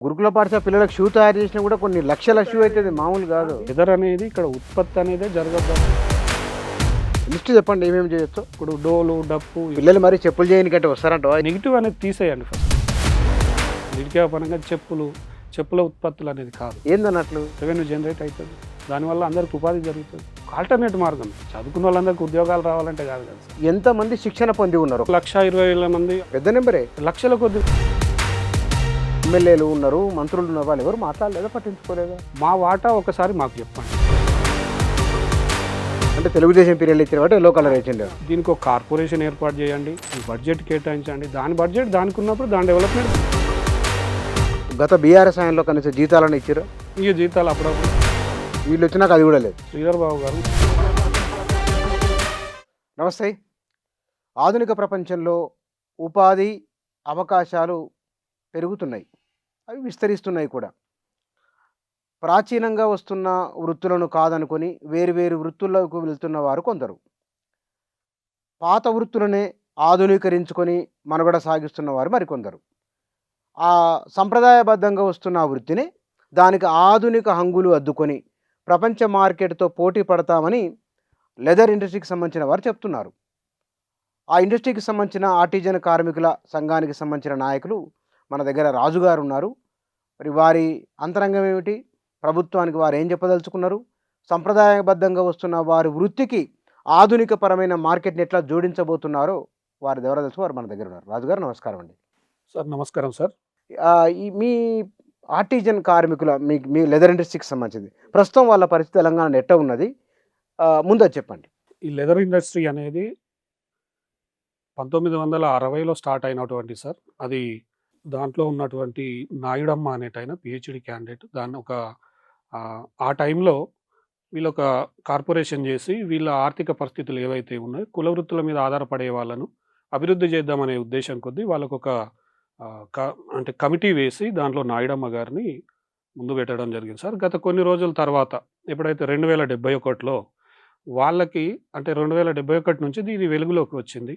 గురుకుల పాఠశాల పిల్లలకు షూ తయారు చేసినా కూడా కొన్ని లక్షల షూ అవుతుంది, మామూలు కాదు. లెదర్ అనేది ఇక్కడ ఉత్పత్తి అనేది జరగదు. లిస్ట్ చెప్పండి ఏమేమి చేయొచ్చు. ఇప్పుడు డోలు డప్పు పిల్లలు మరి చెప్పులు చేయనికంటే వస్తారంట. నెగిటివ్ అనేది తీసేయండి ఫస్ట్. నిరుద్యోగ పరంగా చెప్పుల ఉత్పత్తులు అనేది కాదు, ఏందన్నట్లు రెవెన్యూ జనరేట్ అవుతుంది, దానివల్ల అందరికి ఉపాధి జరుగుతుంది. ఆల్టర్నేట్ మార్గం చదువుకున్న వాళ్ళందరికీ ఉద్యోగాలు రావాలంటే కాదు కదా సార్. ఎంతమంది శిక్షణ పొంది ఉన్నారు? 1,20,000 మంది, పెద్ద నెంబరే. లక్షల కొద్ది ఎమ్మెల్యేలు ఉన్నారు, మంత్రులు ఉన్నారు, వాళ్ళు ఎవరు మాట్లాడలేదా, పట్టించుకోలేదా? మా వాటా ఒకసారి మాకు చెప్పండి. అంటే తెలుగుదేశం పీరియడ్లు ఇచ్చిన వాటి ఎల్లో కలర్ వేసిండే. దీనికి ఒక కార్పొరేషన్ ఏర్పాటు చేయండి, బడ్జెట్ కేటాయించండి, దాని బడ్జెట్ దానికి ఉన్నప్పుడు దాని డెవలప్మెంట్. గత బీఆర్ఎస్ ఆయనలో కనీసం జీతాలను ఇచ్చారు, ఈ జీతాలు అప్పుడప్పుడు. వీళ్ళు వచ్చినాక అది కూడా లేదు. శ్రీధర్ బాబు గారు నమస్తే. ఆధునిక ప్రపంచంలో ఉపాధి అవకాశాలు పెరుగుతున్నాయి, అవి విస్తరిస్తున్నాయి కూడా. ప్రాచీనంగా వస్తున్న వృత్తులను కాదనుకొని వేరు వృత్తులకు వెళ్తున్న వారు కొందరు, పాత వృత్తులనే ఆధునీకరించుకొని మనుగడ సాగిస్తున్న వారు మరికొందరు. ఆ సంప్రదాయబద్ధంగా వస్తున్న ఆ వృత్తిని దానికి ఆధునిక హంగులు అద్దుకొని ప్రపంచ మార్కెట్తో పోటీ పడతామని లెదర్ ఇండస్ట్రీకి సంబంధించిన వారు చెప్తున్నారు. ఆ ఇండస్ట్రీకి సంబంధించిన ఆర్టిజన్ కార్మికుల సంఘానికి సంబంధించిన నాయకులు మన దగ్గర రాజుగారు ఉన్నారు. మరి వారి అంతరంగం ఏమిటి, ప్రభుత్వానికి వారు ఏం చెప్పదలుచుకున్నారు, సంప్రదాయబద్ధంగా వస్తున్న వారి వృత్తికి ఆధునిక పరమైన మార్కెట్ని ఎట్లా జోడించబోతున్నారో వారి దగ్గర తెలుసు. వారు మన దగ్గర ఉన్నారు. రాజుగారు నమస్కారం అండి. సార్ నమస్కారం సార్. ఈ మీ ఆర్టిజన్ కార్మికుల మీ లెదర్ ఇండస్ట్రీకి సంబంధించింది ప్రస్తుతం వాళ్ళ పరిస్థితి తెలంగాణ ఎట్ట ఉన్నది, ముందు అది చెప్పండి. ఈ లెదర్ ఇండస్ట్రీ అనేది 1960లో స్టార్ట్ అయినటువంటి సార్. అది దాంట్లో ఉన్నటువంటి నాయుడమ్మ అనేటైన పిహెచ్డి క్యాండిడేట్ దాన్ని ఆ టైంలో వీళ్ళు ఒక కార్పొరేషన్ చేసి వీళ్ళ ఆర్థిక పరిస్థితులు ఏవైతే ఉన్నాయో కుల వృత్తుల మీద ఆధారపడే వాళ్ళను అభివృద్ధి చేద్దామనే ఉద్దేశం కొద్దీ వాళ్ళకు ఒక అంటే కమిటీ వేసి దాంట్లో నాయుడమ్మ గారిని ముందు పెట్టడం జరిగింది సార్. గత కొన్ని రోజుల తర్వాత ఎప్పుడైతే 2071లో వాళ్ళకి అంటే 2071 నుంచి ఇది వెలుగులోకి వచ్చింది.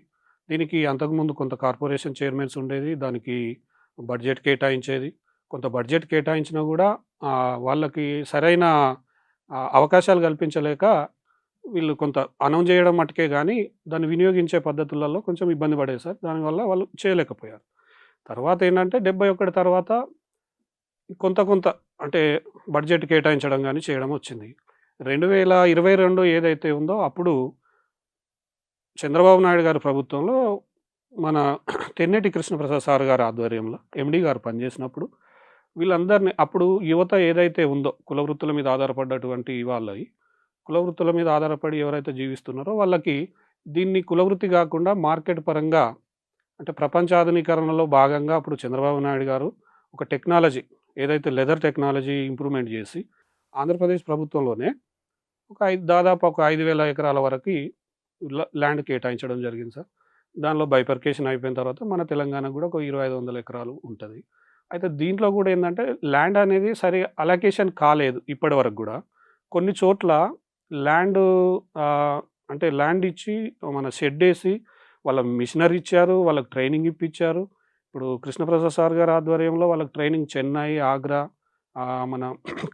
దీనికి అంతకుముందు కొంత కార్పొరేషన్ చైర్మన్స్ ఉండేది, దానికి బడ్జెట్ కేటాయించేది. కొంత బడ్జెట్ కేటాయించినా కూడా వాళ్ళకి సరైన అవకాశాలు కల్పించలేక వీళ్ళు కొంత అనౌన్స్ చేయడం మట్టుకే కానీ దాన్ని వినియోగించే పద్ధతులలో కొంచెం ఇబ్బంది పడేది సార్. దానివల్ల వాళ్ళు చేయలేకపోయారు. తర్వాత ఏంటంటే 71 తర్వాత కొంత అంటే బడ్జెట్ కేటాయించడం కానీ చేయడం వచ్చింది. 2022 ఏదైతే ఉందో అప్పుడు చంద్రబాబు నాయుడు గారి ప్రభుత్వంలో మన తెన్నేటి కృష్ణప్రసాద్ సార్ గారి ఆధ్వర్యంలో ఎండి గారు పనిచేసినప్పుడు వీళ్ళందరినీ అప్పుడు యువత ఏదైతే ఉందో కుల వృత్తుల మీద ఆధారపడ్డటువంటి వాళ్ళవి కుల వృత్తుల మీద ఆధారపడి ఎవరైతే జీవిస్తున్నారో వాళ్ళకి దీన్ని కులవృత్తి కాకుండా మార్కెట్ పరంగా అంటే ప్రపంచాధునీకరణలో భాగంగా అప్పుడు చంద్రబాబు నాయుడు గారు ఒక టెక్నాలజీ ఏదైతే లెదర్ టెక్నాలజీ ఇంప్రూవ్మెంట్ చేసి ఆంధ్రప్రదేశ్ ప్రభుత్వంలోనే దాదాపు ఒక 5,000 ఎకరాల వరకు ల్యాండ్ కేటాయించడం జరిగింది సార్. దానిలో బైపర్కేషన్ అయిపోయిన తర్వాత మన తెలంగాణకు కూడా ఒక 2,500 ఎకరాలు ఉంటుంది. అయితే దీంట్లో కూడా ఏంటంటే ల్యాండ్ అనేది సరి అలొకేషన్ కాలేదు ఇప్పటి వరకు కూడా. కొన్ని చోట్ల ల్యాండ్ అంటే ల్యాండ్ ఇచ్చి మన షెడ్ వేసి వాళ్ళ మిషనరీ ఇచ్చారు, వాళ్ళకి ట్రైనింగ్ ఇప్పించారు. ఇప్పుడు కృష్ణప్రసాద్ సార్ గారి ఆధ్వర్యంలో వాళ్ళకి ట్రైనింగ్ చెన్నై, ఆగ్రా, మన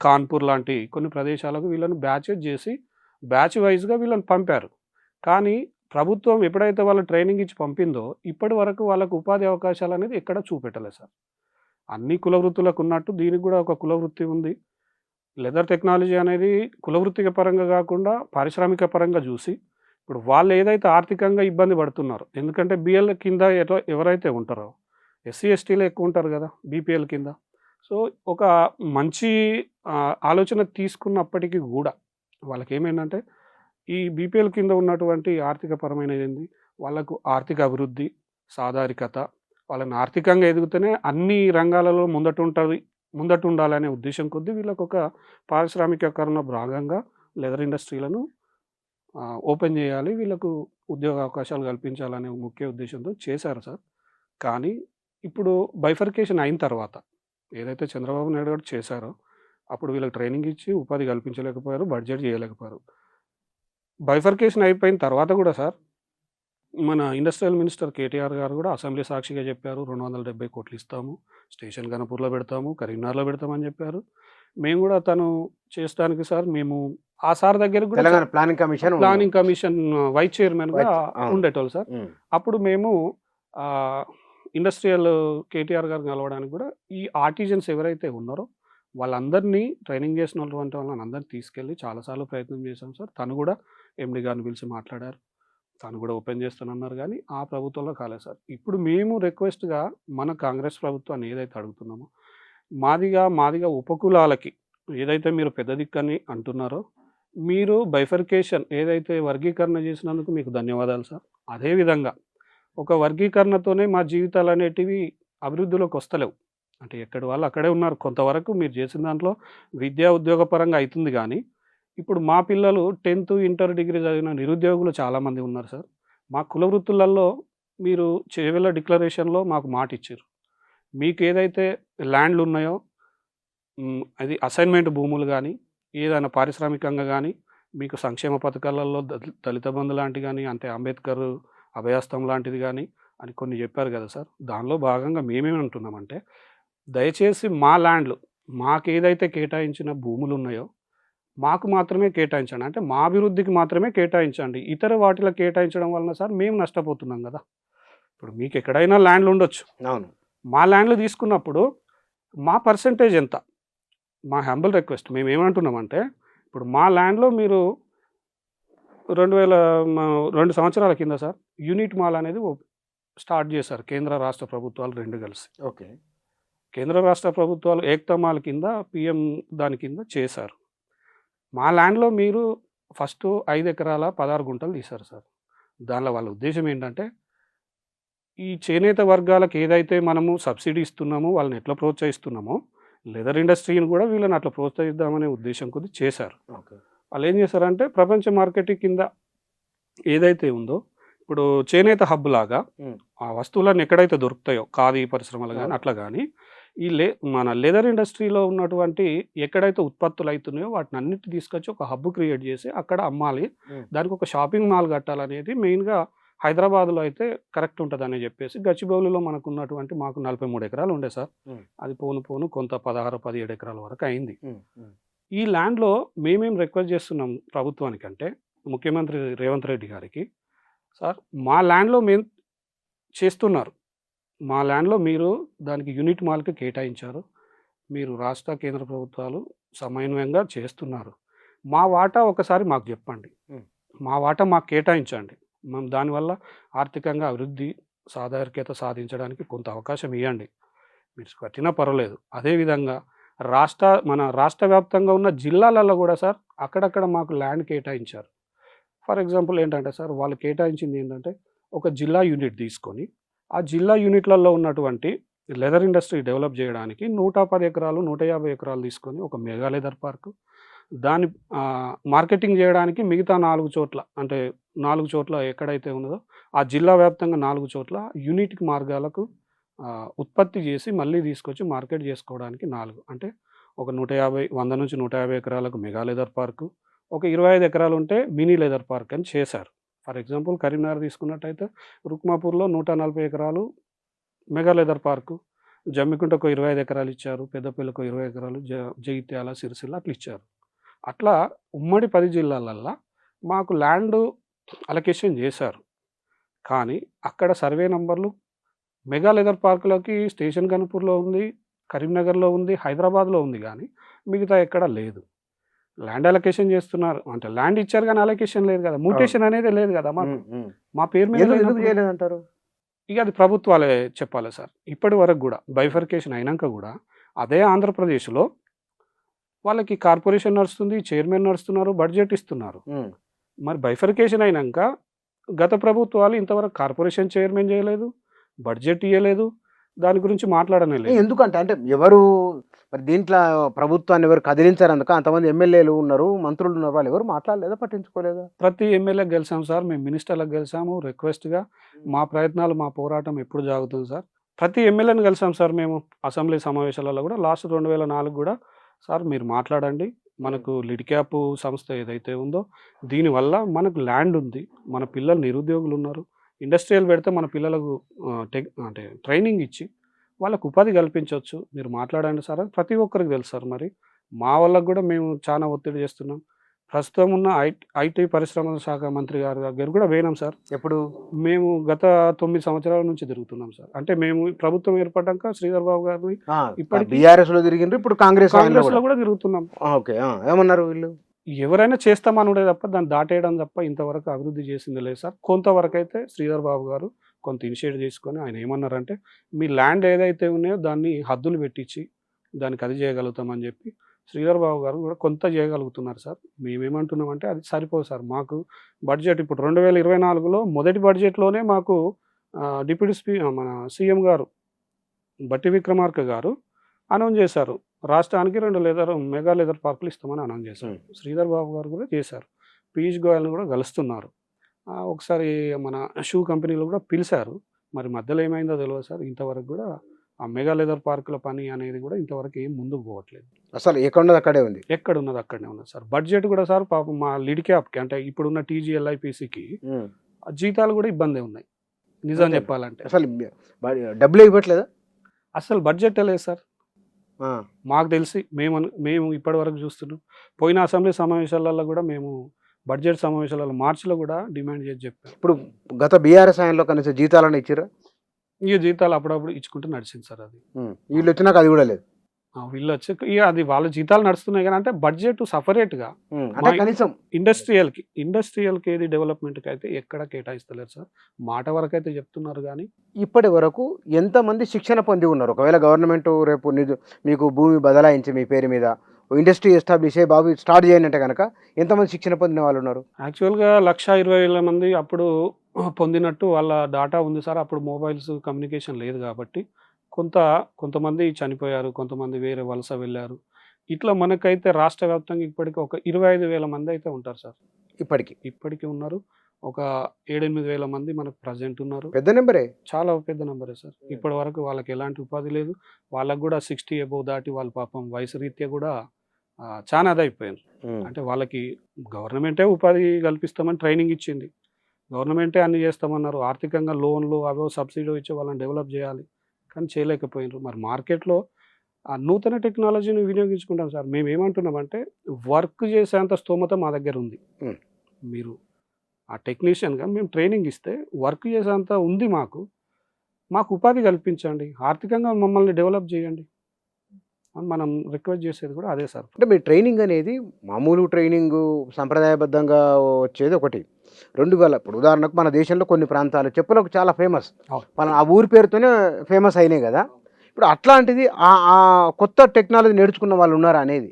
కాన్పూర్ లాంటి కొన్ని ప్రదేశాలకు వీళ్ళని బ్యాచెస్ చేసి బ్యాచ్ వైజ్గా వీళ్ళని పంపారు. కానీ ప్రభుత్వం ఎప్పుడైతే వాళ్ళ ట్రైనింగ్ ఇచ్చి పంపిందో ఇప్పటి వరకు వాళ్ళకు ఉపాధి అవకాశాలు అనేది ఎక్కడ చూపెట్టలేదు సార్. అన్ని కుల వృత్తులకు ఉన్నట్టు దీనికి కూడా ఒక కుల వృత్తి ఉంది. లెదర్ టెక్నాలజీ అనేది కులవృత్తిక పరంగా కాకుండా పారిశ్రామిక పరంగా చూసి ఇప్పుడు వాళ్ళు ఏదైతే ఆర్థికంగా ఇబ్బంది పడుతున్నారో, ఎందుకంటే బిఎల్ కింద ఎవరైతే ఉంటారో ఎస్సీ ఎస్టీలో ఎక్కువ ఉంటారు కదా బీపీఎల్ కింద. సో ఒక మంచి ఆలోచన తీసుకున్నప్పటికీ కూడా వాళ్ళకి ఏమైందంటే ఈ బీపీఎల్ కింద ఉన్నటువంటి ఆర్థిక పరమైనది ఏంది, వాళ్ళకు ఆర్థిక అభివృద్ధి, సాధారికత, వాళ్ళని ఆర్థికంగా ఎదుగుతూనే అన్ని రంగాలలో ముందట ఉండాలనే ఉద్దేశం కొద్దీ వీళ్ళకు ఒక పారిశ్రామికీకరణ భాగంగా లెదర్ ఇండస్ట్రీలను ఓపెన్ చేయాలి, వీళ్ళకు ఉద్యోగ అవకాశాలు కల్పించాలనే ముఖ్య ఉద్దేశంతో చేశారు సార్. కానీ ఇప్పుడు బైఫర్కేషన్ అయిన తర్వాత ఏదైతే చంద్రబాబు నాయుడు గారు చేశారో అప్పుడు వీళ్ళకి ట్రైనింగ్ ఇచ్చి ఉపాధి కల్పించలేకపోయారు, బడ్జెట్ చేయలేకపోయారు. బైఫర్కేషన్ అయిపోయిన తర్వాత కూడా సార్ మన ఇండస్ట్రియల్ మినిస్టర్ కేటీఆర్ గారు కూడా అసెంబ్లీ సాక్షిగా చెప్పారు. 270 కోట్లు ఇస్తాము. స్టేషన్ గణపూర్‌లో పెడతాము. కరీంనగర్‌లో పెడతామని చెప్పారు. మేము కూడా తను చేస్తానికి సార్ మేము ఆ సార్ దగ్గరికి కూడా Telangana planning commission planning commission vice చైర్మన్‌గా అవును. ఉండేటోళ్ళు సార్. ఉమ్. అప్పుడు మేము ఇండస్ట్రియల్ కేటీఆర్ గారిని కలవడానికి కూడా ఈ ఆర్టిజన్స్ ఎవరైతే ఉన్నారో వాళ్ళందరినీ ట్రైనింగ్ చేసినటువంటి వాళ్ళని అందరినీ తీసుకెళ్ళి చాలాసార్లు ప్రయత్నం చేశాం సార్. తను కూడా ఎండీ గారిని పిలిచి మాట్లాడారు. తను కూడా ఓపెన్ చేస్తానన్నారు కానీ ఆ ప్రభుత్వంలో కాలేదు సార్. ఇప్పుడు మేము రిక్వెస్ట్‌గా మన కాంగ్రెస్ ప్రభుత్వాన్ని ఏదైతే అడుగుతున్నామో మాదిగా ఉపకులాలకి ఏదైతే మీరు పెద్ద దిక్కని అంటున్నారో మీరు బైఫర్కేషన్ ఏదైతే వర్గీకరణ చేసినందుకు మీకు ధన్యవాదాలు సార్. అదేవిధంగా ఒక వర్గీకరణతోనే మా జీవితాలు అనేటివి అభివృద్ధిలోకి వస్తలేవు. అంటే ఎక్కడి వాళ్ళు అక్కడే ఉన్నారు. కొంతవరకు మీరు చేసిన దాంట్లో విద్యా ఉద్యోగ పరంగా అవుతుంది కానీ ఇప్పుడు మా పిల్లలు 10th, ఇంటర్, డిగ్రీ చదివిన నిరుద్యోగులు చాలామంది ఉన్నారు సార్. మా కుల వృత్తులలో మీరు చేవెళ్ళ డిక్లరేషన్‌లో మాకు మాట ఇచ్చారు. మీకు ఏదైతే ల్యాండ్‌లు ఉన్నాయో అది అసైన్‌మెంట్ భూములు గానీ, ఏదైనా పారిశ్రామికంగా గానీ, మీకు సంక్షేమ పథకాలలో దళిత బంధు లాంటివి గానీ, అంటే అంబేద్కర్ అభయహస్తం లాంటిది గానీ అని కొన్ని చెప్పారు కదా సార్. దానిలో భాగంగా మేమేమంటున్నామంటే, దయచేసి మా ల్యాండ్‌లు మాకేదైతే కేటాయించిన భూములున్నాయో మాకు మాత్రమే కేటాయించండి. అంటే మా అభివృద్ధికి మాత్రమే కేటాయించండి. ఇతర వాటిలో కేటాయించడం వలన సార్ మేము నష్టపోతున్నాం గదా! ఇప్పుడు మీకెక్కడైనా ల్యాండ్‌లు ఉండొచ్చు. అవును. మా ల్యాండ్‌లు తీసుకున్నప్పుడు మా పర్సెంటేజ్ ఎంత? మా హంబుల్ రిక్వెస్ట్ మేమేమంటున్నామంటే, ఇప్పుడు మా ల్యాండ్‌లో మీరు 2 సంవత్సరాల కింద సార్ యూనిట్ మాల్ అనేది స్టార్ట్ చేశారు. కేంద్ర, రాష్ట్ర ప్రభుత్వాలు 2 కలిసి. ఓకే. కేంద్ర, రాష్ట్ర ప్రభుత్వాలు ఏక్తా మాల్ కింద పీఎం దాని కింద చేశారు. మా ల్యాండ్‌లో మీరు ఫస్ట్ 5 ఎకరాల 16 గుంటలు తీశారు సార్. దానిలో వాళ్ళ ఉద్దేశ్యం ఏంటంటే, ఈ చేనేత వర్గాలకు ఏదైతే మనము సబ్సిడీ ఇస్తున్నామో, వాళ్ళని ఎట్లా ప్రోత్సహిస్తున్నామో, లెదర్ ఇండస్ట్రీని కూడా వీళ్ళని అట్లా ప్రోత్సహిద్దామనే ఉద్దేశం కొద్దీ చేశారు. ఓకే. వాళ్ళేం చేశారంటే, ప్రపంచ మార్కెటింగ్ కింద ఏదైతే ఉందో, ఇప్పుడు చేనేత హబ్ లాగా ఆ వస్తువులన్నీ ఎక్కడైతే దొరుకుతాయో, ఖాదీ పరిశ్రమలు గానీ, అట్లా గానీ, ఈ మన లెదర్ ఇండస్ట్రీలో ఉన్నటువంటి ఎక్కడైతే ఉత్పత్తులు అవుతున్నాయో వాటినన్నిటిని తీసుకొచ్చి ఒక హబ్ క్రియేట్ చేసి అక్కడ అమ్మాలి. దానికి ఒక షాపింగ్ మాల్ కట్టాలనేది మెయిన్‌గా హైదరాబాద్‌లో అయితే కరెక్ట్ ఉంటదని చెప్పేసి గచ్చిబౌలిలో మనకున్నటువంటి మాకు 43 ఎకరాలు ఉండే సార్. అది పోను కొంత 16, 17 ఎకరాల వరకు అయింది. ఈ ల్యాండ్‌లో మేమేం రిక్వెస్ట్ చేస్తున్నాం ప్రభుత్వానికంటే, ముఖ్యమంత్రి రేవంత్ రెడ్డి గారికి, సార్ మా ల్యాండ్‌లో మేము చేస్తున్నారు. మా ల్యాండ్‌లో మీరు దానికి యూనిట్ మాల్‌కి కేటాయించారు. మీరు రాష్ట్ర, కేంద్ర ప్రభుత్వాలు సమన్వయంగా చేస్తున్నారు. మా వాటా ఒకసారి మాకు చెప్పండి. మా వాటా మాకు కేటాయించండి. మేము దానివల్ల ఆర్థికంగా అభివృద్ధి, సాధారికత సాధించడానికి కొంత అవకాశం ఇయ్యండి. మీరు కట్టినా పర్వాలేదు. అదేవిధంగా మన రాష్ట్ర వ్యాప్తంగా ఉన్న జిల్లాలలో కూడా సార్ అక్కడక్కడ మాకు ల్యాండ్ కేటాయించారు. ఫర్ ఎగ్జాంపుల్ ఏంటంటే సార్ వాళ్ళు కేటాయించింది ఏంటంటే, ఒక జిల్లా యూనిట్ తీసుకొని ఆ జిల్లా యూనిట్లలో ఉన్నటువంటి లెదర్ ఇండస్ట్రీ డెవలప్ చేయడానికి 110 ఎకరాలు, 150 ఎకరాలు తీసుకొని ఒక మెగా లెదర్ పార్కు, దాన్ని మార్కెటింగ్ చేయడానికి మిగతా 4 చోట్ల, అంటే 4 చోట్ల ఎక్కడైతే ఉన్నదో ఆ జిల్లా వ్యాప్తంగా 4 చోట్ల యూనిట్‌కి మార్గాలకు ఉత్పత్తి చేసి మళ్ళీ తీసుకొచ్చి మార్కెట్ చేసుకోవడానికి 4, అంటే ఒక 100 నుంచి 150 ఎకరాలకు మెగా లెదర్ పార్కు, ఒక 25 ఎకరాలు ఉంటే మినీ లెదర్ పార్క్ అని చేశారు. ఫర్ ఎగ్జాంపుల్ కరీంనగర్ తీసుకున్నట్టయితే రుక్మాపూర్‌లో 140 ఎకరాలు మెగా లెదర్ పార్కు, జమ్మికుంటకు 25 ఎకరాలు ఇచ్చారు, పెద్దపల్లికి 20 ఎకరాలు, జగిత్యాల, సిరిసిల్ల అట్లా ఇచ్చారు. అట్లా ఉమ్మడి 10 జిల్లాలల్లా మాకు ల్యాండ్ అలొకేషన్ చేశారు. కానీ అక్కడ సర్వే నంబర్లు మెగా లెదర్ పార్కులోకి స్టేషన్ గన్పూర్‌లో ఉంది, కరీంనగర్‌లో ఉంది, హైదరాబాద్‌లో ఉంది కానీ మిగతా ఎక్కడ లేదు. ల్యాండ్ అలొకేషన్ చేస్తున్నారు. అంటే ల్యాండ్ ఇచ్చారు కానీ అలొకేషన్ లేదు కదా! మ్యూటేషన్ అనేది లేదు కదా మాకు. మా పేరు మీద ఎందుకు లేనప్పుడు చేయలేదంటారు? ఇక అది ప్రభుత్వాలే చెప్పాలి సార్. ఇప్పటి వరకు గూడా బైఫర్కేషన్ అయినంక గూడా అదే ఆంధ్రప్రదేశ్‌లో వాళ్ళకి కార్పొరేషన్ నడుస్తుంది, చైర్మన్ నడుస్తున్నారు, బడ్జెట్ ఇస్తున్నారు. మరి బైఫర్కేషన్ అయినంక గత ప్రభుత్వాలు ఇంతవరకు కార్పొరేషన్ చైర్మన్ చేయలేదు, బడ్జెట్ ఇయ్యలేదు, దాని గురించి మాట్లాడనే లేదు. ఎందుకంటే అంటే ఎవరు మరి దీంట్లో ప్రభుత్వాన్ని ఎవరు కదిలించారందుక అంతమంది ఎమ్మెల్యేలు ఉన్నారు, మంత్రులు ఉన్నారు, వాళ్ళు ఎవరు మాట్లాడలేదా, పట్టించుకోలేదా? ప్రతి ఎమ్మెల్యేకి గెలిసాం సార్. మేము మినిస్టర్‌లకు గెలిసాము రిక్వెస్ట్‌గా. మా ప్రయత్నాలు, మా పోరాటం ఎప్పుడు సాగుతుంది సార్. ప్రతి ఎమ్మెల్యేని కలిసాం సార్ మేము. అసెంబ్లీ సమావేశాలలో కూడా లాస్ట్ 2004 కూడా సార్ మీరు మాట్లాడండి. మనకు లిడ్‌క్యాప్ సంస్థ ఏదైతే ఉందో దీనివల్ల మనకు ల్యాండ్ ఉంది. మన పిల్లలు నిరుద్యోగులు ఉన్నారు. ఇండస్ట్రియల్ పెడితే మన పిల్లలకు అంటే ట్రైనింగ్ ఇచ్చి వాళ్ళకు ఉపాధి కల్పించవచ్చు. మీరు మాట్లాడండి సార్ అని ప్రతి ఒక్కరికి తెలుసు సార్. మరి మా వాళ్ళకి కూడా మేము చాలా ఒత్తిడి చేస్తున్నాం. ప్రస్తుతం ఉన్న ఐటీ పరిశ్రమల శాఖ మంత్రి గారి దగ్గర కూడా పోయినాం సార్. ఎప్పుడు? మేము గత 9 సంవత్సరాల నుంచి తిరుగుతున్నాం సార్. అంటే మేము ప్రభుత్వం ఏర్పడ్డాక శ్రీధర్ బాబు గారిని ఇప్పటికి బీఆర్ఎస్ లో తిరిగిండ్రు, ఇప్పుడు కాంగ్రెస్ లో కూడా తిరుగుతున్నాం. ఓకే, ఏమన్నారు వీళ్ళు? ఎవరైనా చేస్తామనుడే తప్ప దాన్ని దాటేయడం తప్ప ఇంతవరకు అభివృద్ధి చేసింది లేదు సార్. కొంతవరకు అయితే శ్రీధర్ బాబు గారు కొంత ఇనిషియేటివ్ తీసుకొని ఆయన ఏమన్నారంటే, మీ ల్యాండ్ ఏదైతే ఉన్నాయో దాన్ని హద్దులు పెట్టించి దానికి అది చేయగలుగుతామని చెప్పి శ్రీధర్ బాబు గారు కూడా కొంత చేయగలుగుతున్నారు సార్. మేమేమంటున్నామంటే అది సరిపోదు సార్. మాకు బడ్జెట్ ఇప్పుడు 2024లో మొదటి బడ్జెట్లోనే మాకు డిప్యూటీ మన సీఎం గారు బట్టి విక్రమార్క గారు అనౌన్స్ చేశారు, రాష్ట్రానికి 2 మెగా లెదర్ పార్కులు ఇస్తామని అనౌన్స్ చేశారు. శ్రీధర్ బాబు గారు కూడా చేశారు. పీయూష్ గోయల్ని కూడా కలుస్తున్నారు. ఒకసారి మన షూ కంపెనీలు కూడా పిలిచారు. మరి మధ్యలో ఏమైందో తెలియదు సార్. ఇంతవరకు కూడా ఆ మెగా లెదర్ పార్కుల పని అనేది కూడా ఇంతవరకు ఏం ముందుకు పోవట్లేదు. అసలు ఎక్కడున్నది అక్కడే ఉంది, ఎక్కడున్నది అక్కడనే ఉన్నది సార్. బడ్జెట్ కూడా సార్ పాపం మా లిడ్ క్యాప్కి అంటే ఇప్పుడున్న టీజీఎల్ఐపిసికి జీతాలు కూడా ఇబ్బంది ఉన్నాయి నిజం చెప్పాలంటే. అసలు డబ్బులు ఇవ్వట్లేదా? అసలు బడ్జెట్ లేదు సార్. మాకు తెలిసి మేము ఇప్పటి వరకు చూస్తున్నాం. పోయిన అసెంబ్లీ సమావేశాలలో కూడా మేము బడ్జెట్ సమావేశాలలో మార్చిలో కూడా డిమాండ్ చేసి చెప్పాం. ఇప్పుడు గత బీఆర్ఎస్ ఆయనలో కనీసం జీతాలను ఇచ్చిరా? ఈ జీతాలు అప్పుడప్పుడు ఇచ్చుకుంటూ నడిచింది సార్. అది వీళ్ళు వచ్చినాక అది కూడా లేదు. వీళ్ళు వచ్చి అది వాళ్ళ జీతాలు నడుస్తున్నాయి కానీ అంటే బడ్జెట్ సపరేట్గా కనీసం ఇండస్ట్రియల్కి ఏది డెవలప్మెంట్కి అయితే ఎక్కడ కేటాయిస్తలేరు సార్. మాట వరకు అయితే చెప్తున్నారు కానీ ఇప్పటి వరకు ఎంతమంది శిక్షణ పొంది ఉన్నారు? ఒకవేళ గవర్నమెంట్ రేపు మీకు భూమి బదలాయించి మీ పేరు మీద ఇండస్ట్రీ ఎస్టాబ్లిష్ అయ్యి బాబు స్టార్ట్ చేయండి అంటే కనుక ఎంతమంది శిక్షణ పొందిన వాళ్ళు ఉన్నారు? యాక్చువల్గా 1,20,000 మంది అప్పుడు పొందినట్టు వాళ్ళ డాటా ఉంది సార్. అప్పుడు మొబైల్స్ కమ్యూనికేషన్ లేదు కాబట్టి కొంతమంది చనిపోయారు, కొంతమంది వేరే వలస వెళ్ళారు. ఇట్లా మనకైతే రాష్ట్ర వ్యాప్తంగా ఇప్పటికీ ఒక 25,000 మంది అయితే ఉంటారు సార్. ఇప్పటికీ ఉన్నారు. ఒక 7-8 వేల మంది మనకు ప్రజెంట్ ఉన్నారు. పెద్ద నెంబరే, చాలా పెద్ద నెంబరే సార్. ఇప్పటి వరకు వాళ్ళకి ఎలాంటి ఉపాధి లేదు. వాళ్ళకు కూడా 60 అబోవ్ దాటి వాళ్ళ పాపం వయసు రీత్యా కూడా చాలా అదైపోయారు. అంటే వాళ్ళకి గవర్నమెంటే ఉపాధి కల్పిస్తామని ట్రైనింగ్ ఇచ్చింది, గవర్నమెంటే అన్ని చేస్తామన్నారు. ఆర్థికంగా లోన్లు అవో సబ్సిడీ ఇచ్చి వాళ్ళని డెవలప్ చేయాలి కానీ చేయలేకపోయినారు. మరి మార్కెట్లో ఆ నూతన టెక్నాలజీని వినియోగించుకుంటాం సార్. మేము ఏమంటున్నామంటే వర్క్ చేసేంత స్తోమత మా దగ్గర ఉంది. మీరు ఆ టెక్నీషియన్గా మేము ట్రైనింగ్ ఇస్తే వర్క్ చేసేంత ఉంది. మాకు ఉపాధి కల్పించండి, ఆర్థికంగా మమ్మల్ని డెవలప్ చేయండి అని మనం రిక్వెస్ట్ చేసేది కూడా అదే సార్. అంటే మీ ట్రైనింగ్ అనేది మామూలు ట్రైనింగ్ సంప్రదాయబద్ధంగా వచ్చేది ఒకటి, 2 ఇప్పుడు ఉదాహరణకు మన దేశంలో కొన్ని ప్రాంతాలు చెప్పులకు చాలా ఫేమస్, మన ఆ ఊరి పేరుతోనే ఫేమస్ అయినాయి కదా. ఇప్పుడు అట్లాంటిది ఆ కొత్త టెక్నాలజీ నేర్చుకున్న వాళ్ళు ఉన్నారా అనేది?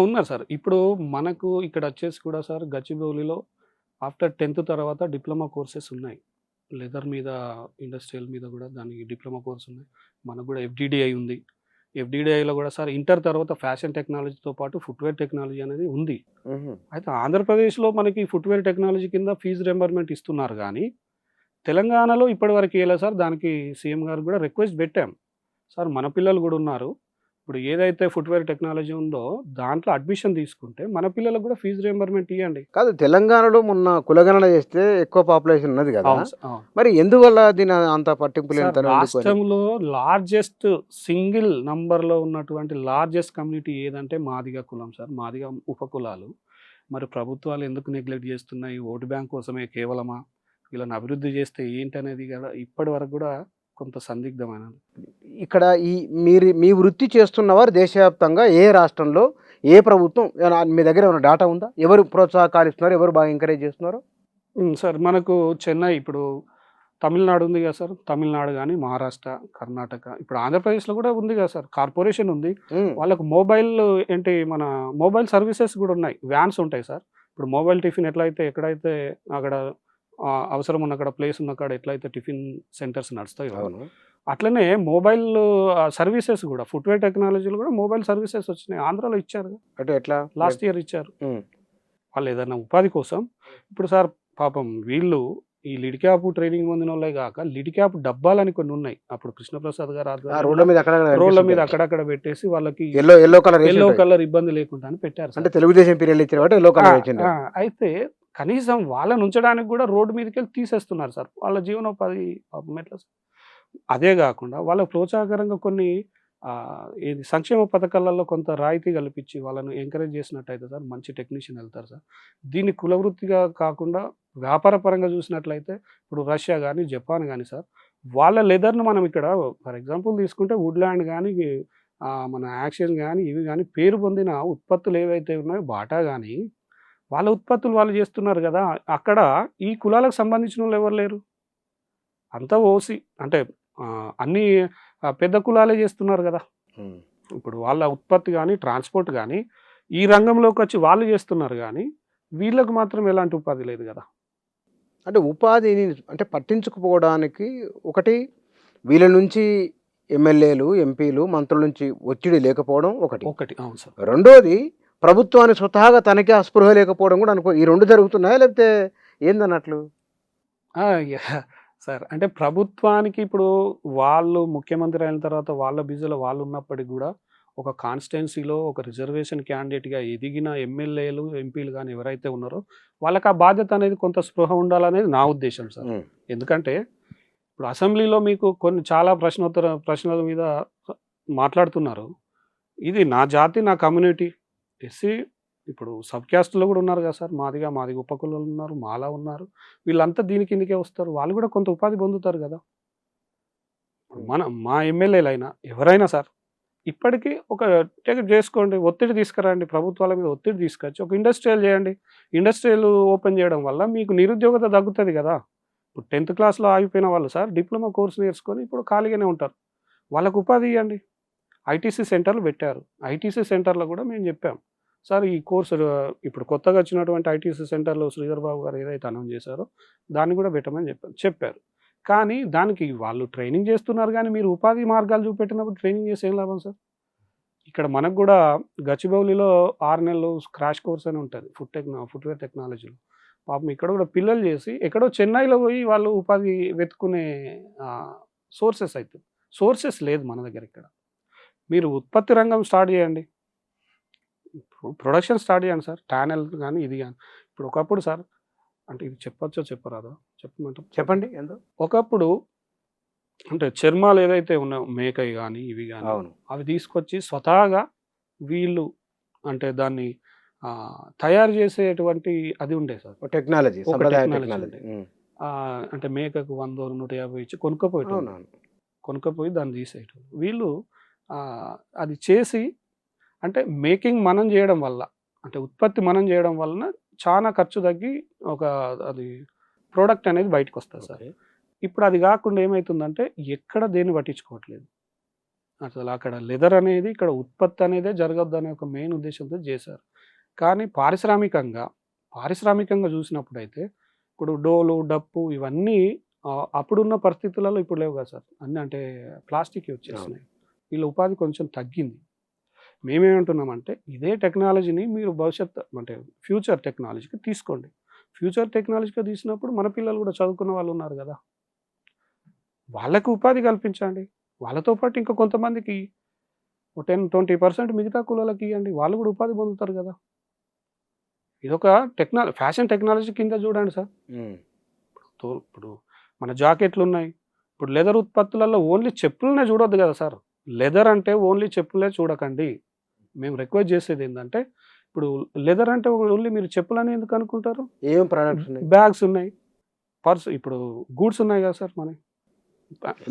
ఉన్నారు సార్. ఇప్పుడు మనకు ఇక్కడ వచ్చేసి కూడా సార్ గచ్చిబౌలిలో ఆఫ్టర్ 10th తర్వాత డిప్లొమా కోర్సెస్ ఉన్నాయి. లెదర్ మీద, ఇండస్ట్రియల్ మీద కూడా దానికి డిప్లొమా కోర్స్ ఉన్నాయి. మనకు కూడా FDDI ఉంది. FDDIలో కూడా సార్ ఇంటర్ తర్వాత ఫ్యాషన్ టెక్నాలజీతో పాటు ఫుట్వేర్ టెక్నాలజీ అనేది ఉంది. అయితే ఆంధ్రప్రదేశ్లో మనకి ఫుట్వేర్ టెక్నాలజీ కింద ఫీజు రింబర్స్మెంట్ ఇస్తున్నారు కానీ తెలంగాణలో ఇప్పటివరకు ఇలా సార్. దానికి సీఎం గారు కూడా రిక్వెస్ట్ పెట్టాం సార్. మన పిల్లలు కూడా ఉన్నారు, ఇప్పుడు ఏదైతే ఫుట్వేర్ టెక్నాలజీ ఉందో దాంట్లో అడ్మిషన్ తీసుకుంటే మన పిల్లలకు కూడా ఫీజు రింబర్స్మెంట్ ఇవ్వండి. కాదు, తెలంగాణలో మొన్న కులగణన చేస్తే ఎక్కువ పాపులేషన్ ఉన్నది కదా, మరి ఎందువల్ల దీని అంత పట్టింపులు? రాష్ట్రంలో లార్జెస్ట్ సింగిల్ నంబర్లో ఉన్నటువంటి లార్జెస్ట్ కమ్యూనిటీ ఏదంటే మాదిగ కులం సార్. మాదిగ ఉపకులాలు. మరి ప్రభుత్వాలు ఎందుకు నెగ్లెక్ట్ చేస్తున్నాయి? ఓటు బ్యాంక్ కోసమే కేవలమా? వీళ్ళని అభివృద్ధి చేస్తే ఏంటనేది కదా ఇప్పటి వరకు కూడా కొంత సందిగ్ధమైనది. ఇక్కడ మీ వృత్తి చేస్తున్నవారు దేశవ్యాప్తంగా ఏ రాష్ట్రంలో ఏ ప్రభుత్వం మీ దగ్గర ఏమైనా డాటా ఉందా? ఎవరు ప్రోత్సాహకాలు ఇస్తున్నారు, ఎవరు బాగా ఎంకరేజ్ చేస్తున్నారు? సార్ మనకు చెన్నై, ఇప్పుడు తమిళనాడు ఉంది కదా సార్. తమిళనాడు కానీ మహారాష్ట్ర, కర్ణాటక, ఇప్పుడు ఆంధ్రప్రదేశ్లో కూడా ఉంది కదా సార్. కార్పొరేషన్ ఉంది, వాళ్ళకు మొబైల్ ఏంటి మన మొబైల్ సర్వీసెస్ కూడా ఉన్నాయి. వ్యాన్స్ ఉంటాయి సార్. ఇప్పుడు మొబైల్ టిఫిన్ ఎట్లయితే ఎక్కడైతే అక్కడ అవసరం ఉన్న అక్కడ ప్లేస్ ఉన్న అక్కడ ఎట్లయితే టిఫిన్ సెంటర్స్ నడుస్తాయి అట్లనే మొబైల్ సర్వీసెస్ కూడా ఫుట్వేర్ టెక్నాలజీలో కూడా మొబైల్ సర్వీసెస్ వచ్చినాయి. ఆంధ్రాలో ఇచ్చారు, అంటే ఎట్లా లాస్ట్ ఇయర్ ఇచ్చారు. వాళ్ళు ఏదైనా ఉపాధి కోసం. ఇప్పుడు సార్ పాపం వీళ్ళు ఈ లిడ్ క్యాప్ ట్రైనింగ్ పొందిన వాళ్ళే కాక లిడ్ క్యాప్ డబ్బాలని కొన్ని ఉన్నాయి. అప్పుడు కృష్ణప్రసాద్ గారు రోడ్ల మీద అక్కడక్కడ పెట్టేసి వాళ్ళకి ఎల్లో కలర్ ఇబ్బంది లేకుండా అని పెట్టారు. అంటే తెలుగుదేశం పీరియడ్ ఇచ్చారు. అయితే కనీసం వాళ్ళని ఉంచడానికి కూడా రోడ్డు మీదకెళ్ళి తీసేస్తున్నారు సార్. వాళ్ళ జీవనోపాధి పాపం ఎట్లా సార్? అదే గాకుండా వాళ్ళకి ప్రోత్సాహకరంగా కొన్ని ఏది సంక్షేమ పథకాలలో కొంత రాయితీ కల్పించి వాళ్ళని ఎంకరేజ్ చేసినట్టయితే సార్ మంచి టెక్నీషియన్ వెళ్తారు సార్. దీన్ని కులవృత్తిగా కాకుండా వ్యాపార పరంగా చూసినట్లయితే ఇప్పుడు రష్యా గానీ, జపాన్ గానీ సార్ వాళ్ళ లెదర్‌ను మనం ఇక్కడ ఫర్ ఎగ్జాంపుల్ తీసుకుంటే వుడ్‌లాండ్ గానీ, మన యాక్షన్ గానీ, ఇవి గానీ పేరు పొందిన ఉత్పత్తులు ఏవైతే ఉన్నాయో బాటా గానీ, వాళ్ళ ఉత్పత్తులు వాళ్ళు చేస్తున్నారు గదా! అక్కడ ఈ కులాలకు సంబంధించినోళ్ళు ఎవరు లేరు. అంతా ఓసీ అంటే అన్నీ పెద్ద కులాలే చేస్తున్నారు గదా! హ్మ్. ఇప్పుడు వాళ్ళ ఉత్పత్తి గానీ, ట్రాన్స్‌పోర్ట్ గానీ, ఈ రంగంలోకొచ్చి వాళ్ళు చేస్తున్నారు గానీ, వీళ్ళకి మాత్రం ఎలాంటి ఉపాధి లేదు గదా! అంటే ఉపాధిని అంటే పట్టించుకుపోవడానికి ఒకటి వీళ్ళ నుంచి ఎమ్మెల్యేలు, ఎంపీలు, మంత్రుల నుంచి ఒత్తిడి లేకపోవడం ఒకటి. ఒకటి. అవును సార్. రెండోది ప్రభుత్వానికి స్వతహాగా తనకే ఆ స్పృహ లేకపోవడం కూడా ఈ 2 జరుగుతున్నాయా? లేకపోతే ఏందన్నట్లు? ఆ! సార్ అంటే ప్రభుత్వానికి ఇప్పుడు వాళ్ళు ముఖ్యమంత్రి అయిన తర్వాత వాళ్ళ బిజీలో వాళ్ళున్నప్పటికి గూడా, ఒక కాన్స్టిట్యుయెన్సీలో ఒక రిజర్వేషన్ క్యాండిడేట్‌గా ఎదిగిన ఎమ్మెల్యేలు, ఎంపీలు గాని ఎవరైతే ఉన్నారో, వాళ్ళకి ఆ బాధ్యత అనేది కొంత స్పృహ ఉండాలనేది నా ఉద్దేశ్యం సార్. హ్మ్. ఎందుకంటే, ఇప్పుడు అసెంబ్లీలో మీకు కొన్ని చాలా ప్రశ్నల మీద మాట్లాడుతున్నారు. ఇది నా జాతి, నా కమ్యూనిటీ. ఎస్సీ ఇప్పుడు సబ్ క్యాస్ట్‌లో గూడా ఉన్నారు గదా సార్. మాదిగ ఉపకులాలు ఉన్నారు, మాల ఉన్నారు. వీళ్ళంతా దీని కిందకే వస్తారు. వాళ్ళు గూడా కొంత ఉపాధి పొందుతారు గదా! మా ఎమ్మెల్యేలైనా, ఎవరైనా సార్, ఇప్పటికీ ఒక టికెట్ జేసుకోండి. ఒత్తిడి తీసుకురండి. ప్రభుత్వాల మీద ఒత్తిడి తీసుకొచ్చి ఒక ఇండస్ట్రియల్ జేయండి. ఇండస్ట్రియల్ ఓపెన్ జేయడం వల్ల మీకు నిరుద్యోగత తగ్గుతది గదా! ఇప్పుడు 10థ్ క్లాస్‌లో ఆగిపోయిన వాళ్ళు సార్ డిప్లొమా కోర్స్ నేర్చుకొని ఇప్పుడు ఖాళీగానే ఉంటారు. వాళ్ళకి ఉపాధి ఇయ్యండి. ఐటీసీ సెంటర్‌లు పెట్టారు. ఐటీసీ సెంటర్‌లో గూడా మేము జెప్పాం. సార్ ఈ కోర్స్ ఇప్పుడు కొత్తగా వచ్చినటువంటి ఐటీసీ సెంటర్‌లో శ్రీధర్ బాబు గారు ఏదైతే అనౌన్స్ చేశారో దాన్ని గూడా పెట్టమని చెప్పారు. కానీ దానికి వాళ్ళు ట్రైనింగ్ చేస్తున్నారు గానీ మీరు ఉపాధి మార్గాలు చూపెట్టినప్పుడు ట్రైనింగ్ చేసి ఏం లాభం సార్? ఇక్కడ మనకు గూడా గచ్చిబౌలిలో 6 నెలలు క్రాష్ కోర్స్ అని ఉంటది. ఫుట్‌వేర్ టెక్నాలజీలో. పాపం ఇక్కడ గూడా పిల్లలు చేసి ఎక్కడో చెన్నైలో పోయి వాళ్ళు ఉపాధి వెతుక్కునే సోర్సెస్ అయితుంది. సోర్సెస్ లేదు మన దగ్గర ఇక్కడ. మీరు ఉత్పత్తి రంగం స్టార్ట్ చేయండి. ప్రొడక్షన్ స్టార్ట్ చేయండి సార్. టానెల్ గాని, ఇది గాని. ఇప్పుడు ఒకప్పుడు సార్ అంటే ఇది చెప్పొచ్చో చెప్పరాదో? చెప్పమంటారా? చెప్పండి ఏందో? ఒకప్పుడు అంటే చర్మాలు ఏదైతే ఉన్నాయో మేకయి గాని, ఇవి గాని అవును. అవి తీసుకొచ్చి స్వతహాగా వీళ్ళు అంటే దాన్ని తయారు చేసేటువంటి అది ఉండేది సార్. టెక్నాలజీ, ఒక సంప్రదాయ టెక్నాలజీ టెక్నాలజీ. ఉండేది. హ్మ్. అంటే మేకకు 100, 150 ఇచ్చి కొనుక్కపోయేటోళ్ళు. అవునవును. కొనుక్కపోయి దాన్ని తీసేయటోళ్ళు. వీళ్ళు అది చేసి అంటే మేకింగ్ మనం జేయడం వల్ల, అంటే ఉత్పత్తి మనం జేయడం వలన చానా ఖర్చు తగ్గి ఒక అది ప్రొడక్ట్ అనేది బయటకొస్తది సార్. ఓకే. ఇప్పుడు అది గాకుండా ఏమైతుందంటే ఎక్కడ దేన్ని పట్టించుకోవట్లేదు. అసలు అక్కడ లెదర్ అనేది ఇక్కడ ఉత్పత్తి అనేదే జరగొద్దనే ఒక మెయిన్ ఉద్దేశ్యంతో జేశారు. కానీ పారిశ్రామికంగా జూసినప్పుడైతే ఇప్పుడు డోలు, డప్పు ఇవన్నీ అప్పుడున్న పరిస్థితులలో ఇప్పుడు లేవు గదా సార్. అన్నీ అంటే ప్లాస్టిక్‌యి అవును. వచ్చేసినాయి. వీళ్ళ ఉపాధి కొంచెం తగ్గింది. మేమేమంటున్నామంటే ఇదే టెక్నాలజీని మీరు అంటే ఫ్యూచర్ టెక్నాలజీకి తీసుకోండి. ఫ్యూచర్ టెక్నాలజీగా తీసినప్పుడు మన పిల్లలు గూడా చదువుకున్న వాళ్ళున్నారు గదా! వాళ్ళకి ఉపాధి కల్పించండి. వాళ్ళతో పాటు ఇంకా కొంతమందికి ఓ 10, 20% మిగతా కులాలకి ఇయ్యండి. వాళ్ళు గూడా ఉపాధి పొందుతారు గదా! ఇదొక ఫ్యాషన్ టెక్నాలజీ కింద చూడండి సార్. హ్మ్. ఇప్పుడు మన జాకెట్లున్నాయి. ఇప్పుడు లెదర్ ఉత్పత్తులలో ఓన్లీ చెప్పులనే చూడొద్దు గదా సార్. లెదర్ అంటే ఓన్లీ చెప్పులే చూడకండి. మేము రిక్వెస్ట్ చేసేదేందంటే, ఇప్పుడు లెదర్ అంటే ఓన్లీ మీరు చెప్పులని ఎందుకు అనుకుంటారు? ఏం ప్రొడక్ట్స్ ఉన్నాయి? బ్యాగ్స్ ఉన్నాయి. ఇప్పుడు గూడ్స్ ఉన్నాయి గదా సార్ మనయి.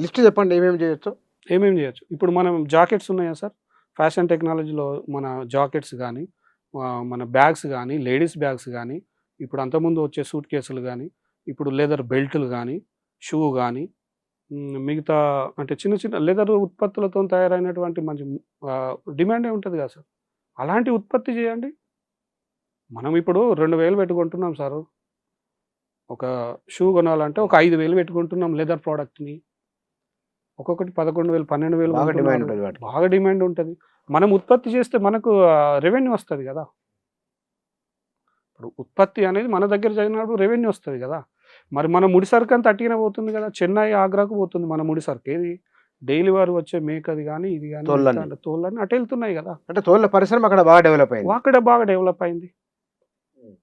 లిస్ట్ చెప్పండి ఏమేమి చేయొచ్చో? ఏమేమి చేయొచ్చు? ఇప్పుడు మనం జాకెట్స్ ఉన్నాయా సార్? ఫ్యాషన్ టెక్నాలజీలో మన జాకెట్స్ గానీ, మన బ్యాగ్స్ గానీ, లేడీస్ బ్యాగ్స్ గానీ, ఇప్పుడు అంతకుముందు వచ్చే సూట్ కేసులు గానీ, ఇప్పుడు లెదర్ బెల్టులు గానీ, షూ గానీ, మిగతా అంటే చిన్న చిన్న లెదర్ ఉత్పత్తులతోని తయారైనటువంటి మంచి డిమాండే ఉంటది గదా సార్. అలాంటి ఉత్పత్తి చేయండి. మనం ఇప్పుడు 2000 పెట్టి కొంటున్నాం సారు. ఒక షూ కొనాలంటే ఒక 5000 పెట్టి కొంటున్నాం లెదర్ ప్రొడక్ట్‌ని. ఒక్కొక్కటి 11,000, 12,000 బాగా డిమాండ్ కొంటున్నారు. ఉంటది వాటికి. బాగా డిమాండ్ ఉంటది. మనం ఉత్పత్తి చేస్తే మనకు రెవెన్యూ వస్తది గదా! ఇప్పుడు ఉత్పత్తి అనేది మన దగ్గర జరిగినప్పుడు రెవెన్యూ వస్తది గదా! మరి మన ముడి సరుకంతా అట్టిగనే పోతుంది గదా! చెన్నై, ఆగ్రాకు పోతుంది మన ముడి సరుకు. ఏది డైలీ వారు వచ్చే మేకది గానీ, ఇది గానీ, తోళ్ళన్నీ. తోళ్ళన్నీ అటెళ్తున్నాయి గదా! అంటే తోళ్ళ పరిశ్రమ అక్కడ బాగా డెవలప్ అయింది. అక్కడ బాగా డెవలప్ అయింది. హ్మ్.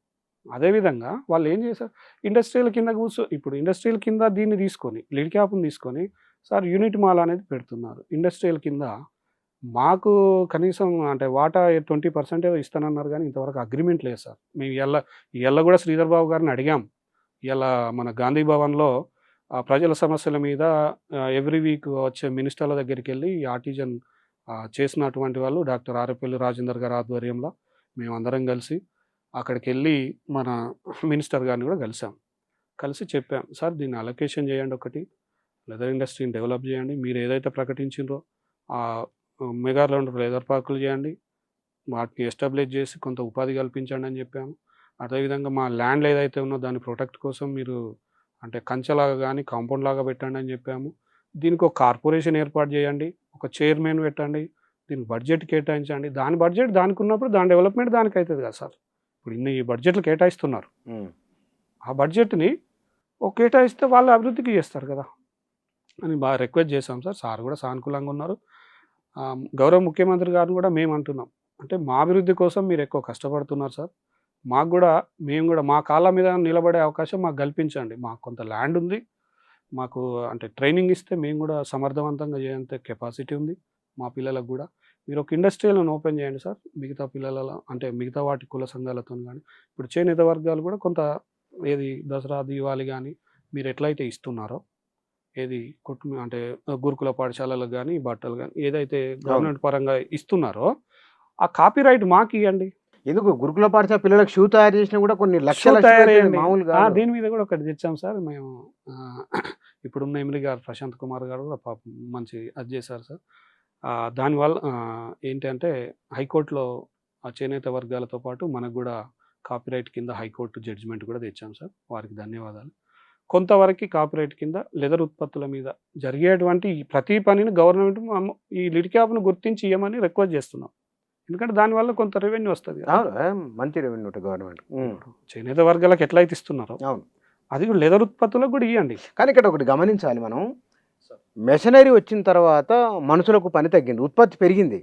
అదేవిధంగా వాళ్ళు ఏం చేశారు, ఇండస్ట్రియల్ కింద ఇప్పుడు ఇండస్ట్రియల్ కింద దీన్ని తీసుకొని లీడ్ క్యాప్ని తీసుకొని సార్ యూనిట్ మాల్ అనేది పెడుతున్నారు ఇండస్ట్రియల్ కింద. మాకు కనీసం అంటే వాటా 20% ఏదో ఇస్తానన్నారు కానీ ఇంతవరకు అగ్రిమెంట్ లేదు సార్. మేము ఇవాళ కూడా శ్రీధర్ బాబు గారిని అడిగాం. ఇవాళ మన గాంధీ భవన్లో ప్రజల సమస్యల మీద ఎవ్రీ వీక్ వచ్చే మినిస్టర్ల దగ్గరికి వెళ్ళి ఆర్టిజన్ చేసినటువంటి వాళ్ళు డాక్టర్ ఆర్ఎపల్లి రాజేందర్ గారి ఆధ్వర్యంలో మేమందరం కలిసి అక్కడికి వెళ్ళి మన మినిస్టర్ గారిని కూడా కలిసి చెప్పాం, సార్ దీన్ని అలొకేషన్ చేయండి, ఒకటి లెదర్ ఇండస్ట్రీని డెవలప్ చేయండి, మీరు ఏదైతే ప్రకటించిండ్రో ఆ మెగాలో లెదర్ పార్కులు చేయండి, వాటిని ఎస్టాబ్లిష్ చేసి కొంత ఉపాధి కల్పించండి అని చెప్పాము. అదేవిధంగా మా ల్యాండ్లు ఏదైతే ఉన్నో దాని ప్రొటెక్ట్ కోసం మీరు అంటే కంచెలాగా కానీ కాంపౌండ్ లాగా పెట్టండి అని చెప్పాము. దీనికి ఒక కార్పొరేషన్ ఏర్పాటు చేయండి, ఒక చైర్మన్ పెట్టండి, దీనికి బడ్జెట్ కేటాయించండి, దాని బడ్జెట్ దానికి ఉన్నప్పుడు దాని డెవలప్మెంట్ దానికి అవుతుంది కదా సార్. ఇప్పుడు ఇన్ని బడ్జెట్లు కేటాయిస్తున్నారు, ఆ బడ్జెట్ని ఒక కేటాయిస్తే వాళ్ళు అభివృద్ధికి చేస్తారు కదా అని బాగా రిక్వెస్ట్ చేశాం సార్. సార్ కూడా సానుకూలంగా ఉన్నారు. గౌరవ ముఖ్యమంత్రి గారిని కూడా మేము అంటున్నాం, అంటే మా అభివృద్ధి కోసం మీరు ఎక్కువ కష్టపడుతున్నారు సార్, మేము కూడా మా కాళ్ళ మీద నిలబడే అవకాశం మాకు కల్పించండి, మాకు కొంత ల్యాండ్ ఉంది, మాకు అంటే ట్రైనింగ్ ఇస్తే మేము కూడా సమర్థవంతంగా చేయంత కెపాసిటీ ఉంది మా పిల్లలకు కూడా. మీరు ఒక ఇండస్ట్రియల్ని ఓపెన్ చేయండి సార్, మిగతా పిల్లల అంటే మిగతా వాటి కుల సంఘాలతో కానీ ఇప్పుడు చేనేత వర్గాలు కూడా కొంత ఏది దసరా దీవాలి కానీ మీరు ఎట్లయితే ఇస్తున్నారో ఏది అంటే గురుకుల పాఠశాలలకు కానీ బట్టలు కానీ ఏదైతే గవర్నమెంట్ పరంగా ఇస్తున్నారో ఆ కాపీ రైట్ మాకు ఇవ్వండి. ఎందుకు గురుకుల పాఠశాల పిల్లలకు షూ తయారు చేసినా కూడా కొన్ని లక్షలు మామూలుగా దీని మీద కూడా ఒకటి తెచ్చాం సార్ మేము. ఇప్పుడున్న ఎమ్మెల్యే గారు ప్రశాంత్ కుమార్ గారు కూడా పాపం మంచి అది చేశారు సార్. దానివల్ల ఏంటంటే హైకోర్టులో ఆ చేనేత వర్గాలతో పాటు మనకు కూడా కాపీరైట్ కింద హైకోర్టు జడ్జిమెంట్ కూడా తెచ్చాం సార్, వారికి ధన్యవాదాలు. కొంతవరకు కాపీరైట్ కింద లెదర్ ఉత్పత్తుల మీద జరిగేటువంటి ప్రతి పనిని గవర్నమెంట్ ఈ లిడ్ క్యాప్ను గుర్తించి ఇవ్వమని రిక్వెస్ట్ చేస్తున్నాం. ఎందుకంటే దానివల్ల కొంత రెవెన్యూ వస్తుంది, మంచి రెవెన్యూ గవర్నమెంట్. చేనేత వర్గాలకు ఎట్లయితే ఇస్తున్నారో అది కూడా లెదర్ ఉత్పత్తులకు కూడా ఇవ్వండి. కానీ ఇక్కడ ఒకటి గమనించాలి మనం, మెషనరీ వచ్చిన తర్వాత మనుషులకు పని తగ్గింది, ఉత్పత్తి పెరిగింది,